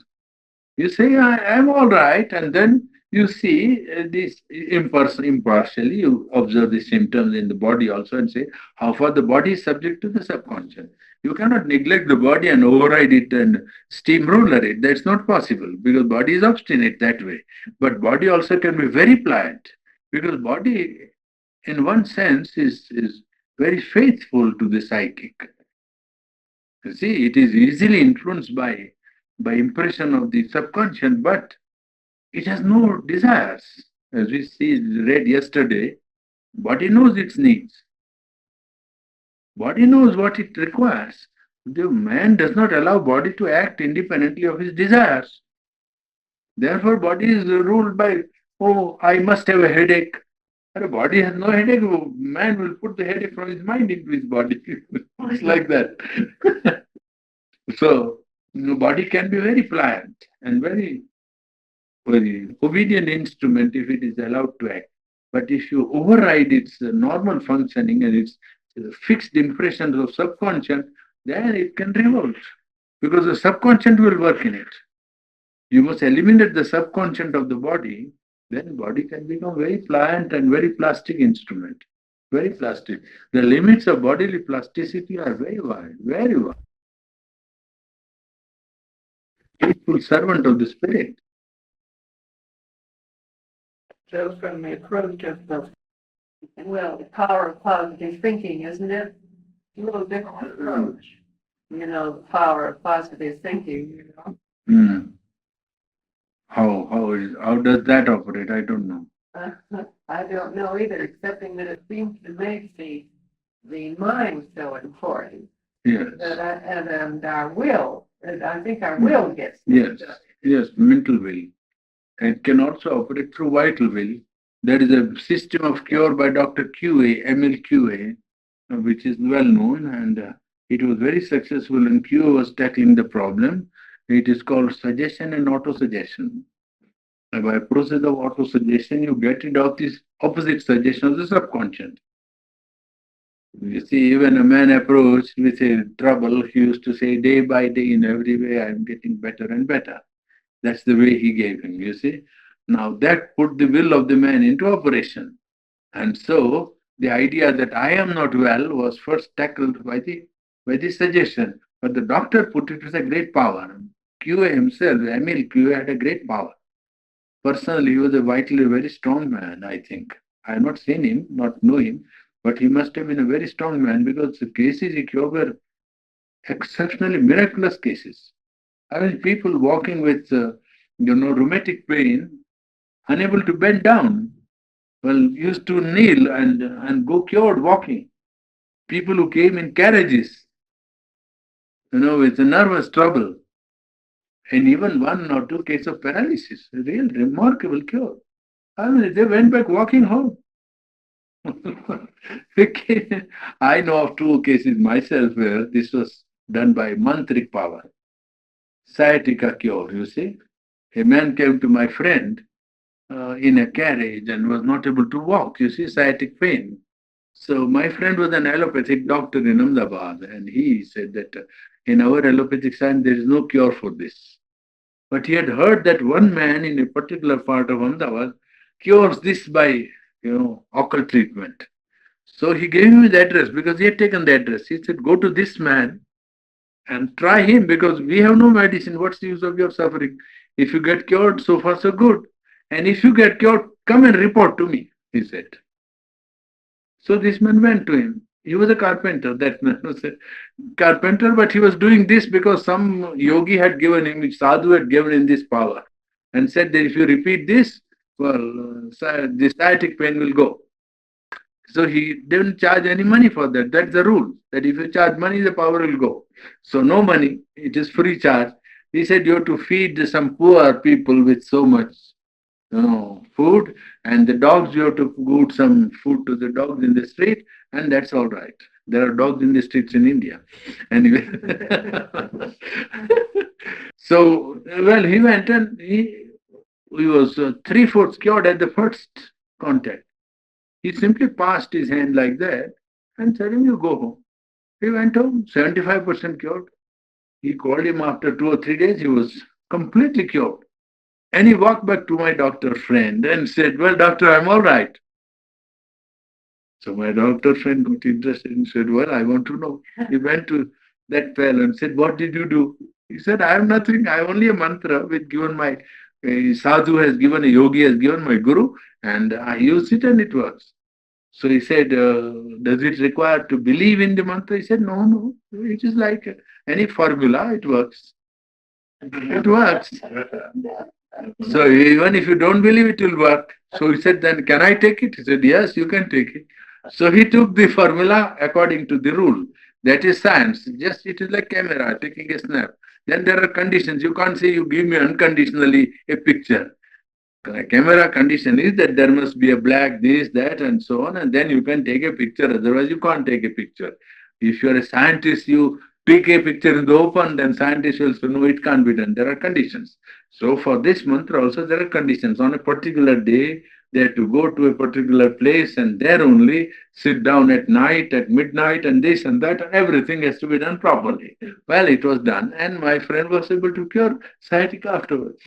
A: You say, I am all right, and then You see this impartially, you observe the symptoms in the body also and say how far the body is subject to the subconscious. You cannot neglect the body and override it and steamroller it. That's not possible because body is obstinate that way. But body also can be very pliant because body in one sense is very faithful to the psychic. You see, it is easily influenced by impression of the subconscious, but it has no desires. As we see read yesterday, body knows its needs. Body knows what it requires. The man does not allow body to act independently of his desires. Therefore, body is ruled by, oh, I must have a headache. The body has no headache. Man will put the headache from his mind into his body. It's like that. So, body can be very pliant and very obedient instrument if it is allowed to act. But if you override its normal functioning and its fixed impressions of subconscious, then it can revolt because the subconscious will work in it. You must eliminate the subconscious of the body, then body can become very pliant and very plastic instrument. Very plastic. The limits of bodily plasticity are very wide, very wide. Faithful servant of the spirit.
C: Just from the approach of the, well, the power of positive thinking, isn't it? A little different approach. The power of positive thinking.
A: Hmm. How does that operate? I don't know.
C: I don't know either, excepting that it seems to make the mind so important.
A: Yes.
C: And our will, and I think our will gets
A: Yes.
C: mixed up.
A: Yes. Mental will. It can also operate through vital will. There is a system of cure by Dr. QA, MLQA, which is well known, and it was very successful, and QA was tackling the problem. It is called suggestion and autosuggestion. By process of autosuggestion, you get rid of this opposite suggestion of the subconscious. You see, even a man approached with a trouble, he used to say, day by day, in every way, I am getting better and better. That's the way he gave him, you see. Now that put the will of the man into operation. And so the idea that I am not well was first tackled by the suggestion. But the doctor put it with a great power. QA himself, Emil QA, had a great power. Personally, he was a vitally very strong man, I think. I have not seen him, not know him, but he must have been a very strong man because the cases he cured were exceptionally miraculous cases. I mean, people walking with, rheumatic pain, unable to bend down, well, used to kneel and go cured walking. People who came in carriages, with nervous trouble, and even one or two cases of paralysis, a real remarkable cure. I mean, they went back walking home. I know of two cases myself where this was done by mantric power, sciatica cure, you see. A man came to my friend in a carriage and was not able to walk, you see, sciatic pain. So my friend was an allopathic doctor in Ahmedabad, and he said that in our allopathic science there is no cure for this. But he had heard that one man in a particular part of Ahmedabad cures this by, occult treatment. So he gave me the address because he had taken the address. He said, go to this man and try him because we have no medicine. What's the use of your suffering? If you get cured, so far so good. And if you get cured, come and report to me, he said. So this man went to him. He was a carpenter. That man was a carpenter, but he was doing this because some yogi had given him, sadhu had given him this power and said that if you repeat this, well, the sciatic pain will go. So he didn't charge any money for that. That's the rule. That if you charge money, the power will go. So no money. It is free charge. He said you have to feed some poor people with so much food, and the dogs you have to put some food to the dogs in the street, and that's all right. There are dogs in the streets in India. Anyway. So, well, he went and he was three-fourths cured at the first contact. He simply passed his hand like that and said him, you go home. He went home, 75% cured. He called him after 2 or 3 days, he was completely cured. And he walked back to my doctor friend and said, "Well, doctor, I'm all right." So my doctor friend got interested and said, "Well, I want to know." He went to that fellow and said, "What did you do?" He said, "I have nothing. I have only a mantra which given my sadhu has given, a yogi has given, my guru, and I use it and it works." So he said, "Does it require to believe in the mantra?" He said, "No, no. It is like any formula. It works. It works." So even if you don't believe, it will work. So he said, "Then can I take it?" He said, "Yes, you can take it." So he took the formula according to the rule. That is science. Just it is like camera taking a snap. Then there are conditions. You can't say you give me unconditionally a picture. Camera condition is that there must be a black, this, that, and so on, and then you can take a picture. Otherwise, you can't take a picture. If you are a scientist, you take a picture in the open, then scientists will say, no, it can't be done. There are conditions. So for this mantra also, there are conditions. On a particular day, they have to go to a particular place and there only sit down at night, at midnight, and this and that, and everything has to be done properly. Well, it was done, and my friend was able to cure sciatica afterwards.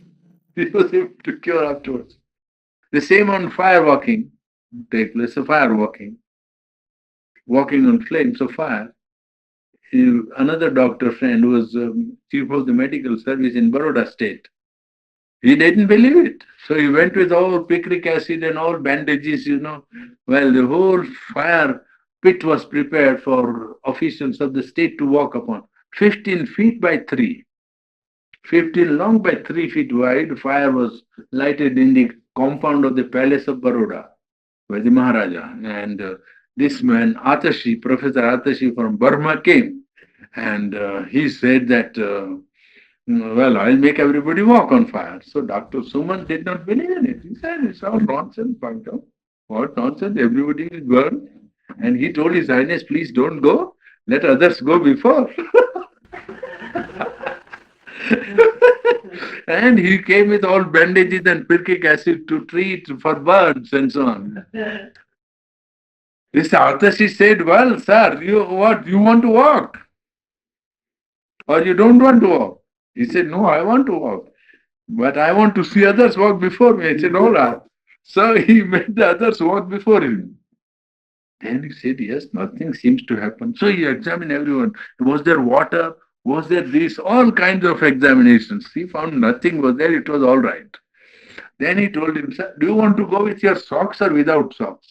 A: He was able to cure afterwards. The same on fire walking, take place of fire walking, walking on flames of fire. Another doctor friend who was chief of the medical service in Baroda state, he didn't believe it. So he went with all picric acid and all bandages. Well, the whole fire pit was prepared for officials of the state to walk upon. 15 feet by 3. 15 long by 3 feet wide, fire was lighted in the compound of the palace of Baroda by the Maharaja. And this man, Atashi, Professor Atashi from Burma came and he said that, well, I'll make everybody walk on fire. So Dr. Suman did not believe in it. He said, it's all nonsense, Pankam. What nonsense? Everybody is burned. And he told His Highness, please don't go. Let others go before. And he came with all bandages and pirkic acid to treat for burns and so on. This Atashi said, well, sir, you what? You want to walk? Or you don't want to walk? He said, no, I want to walk. But I want to see others walk before me. I said, all right. So he made the others walk before him. Then he said, yes, nothing seems to happen. So he examined everyone. Was there water? Was there this? All kinds of examinations. He found nothing was there. It was all right. Then he told him, sir, do you want to go with your socks or without socks?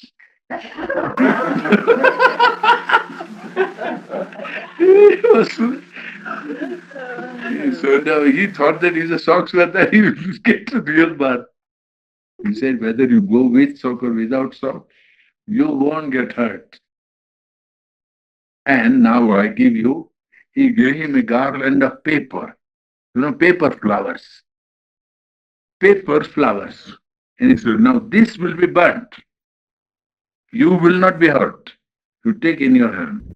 A: He was so now he thought that if the socks were there, he would get the real bath. He said, whether you go with sock or without sock, you won't get hurt. And now I give you, he gave him a garland of paper, paper flowers, paper flowers. And he said, now this will be burnt. You will not be hurt. You take in your hand.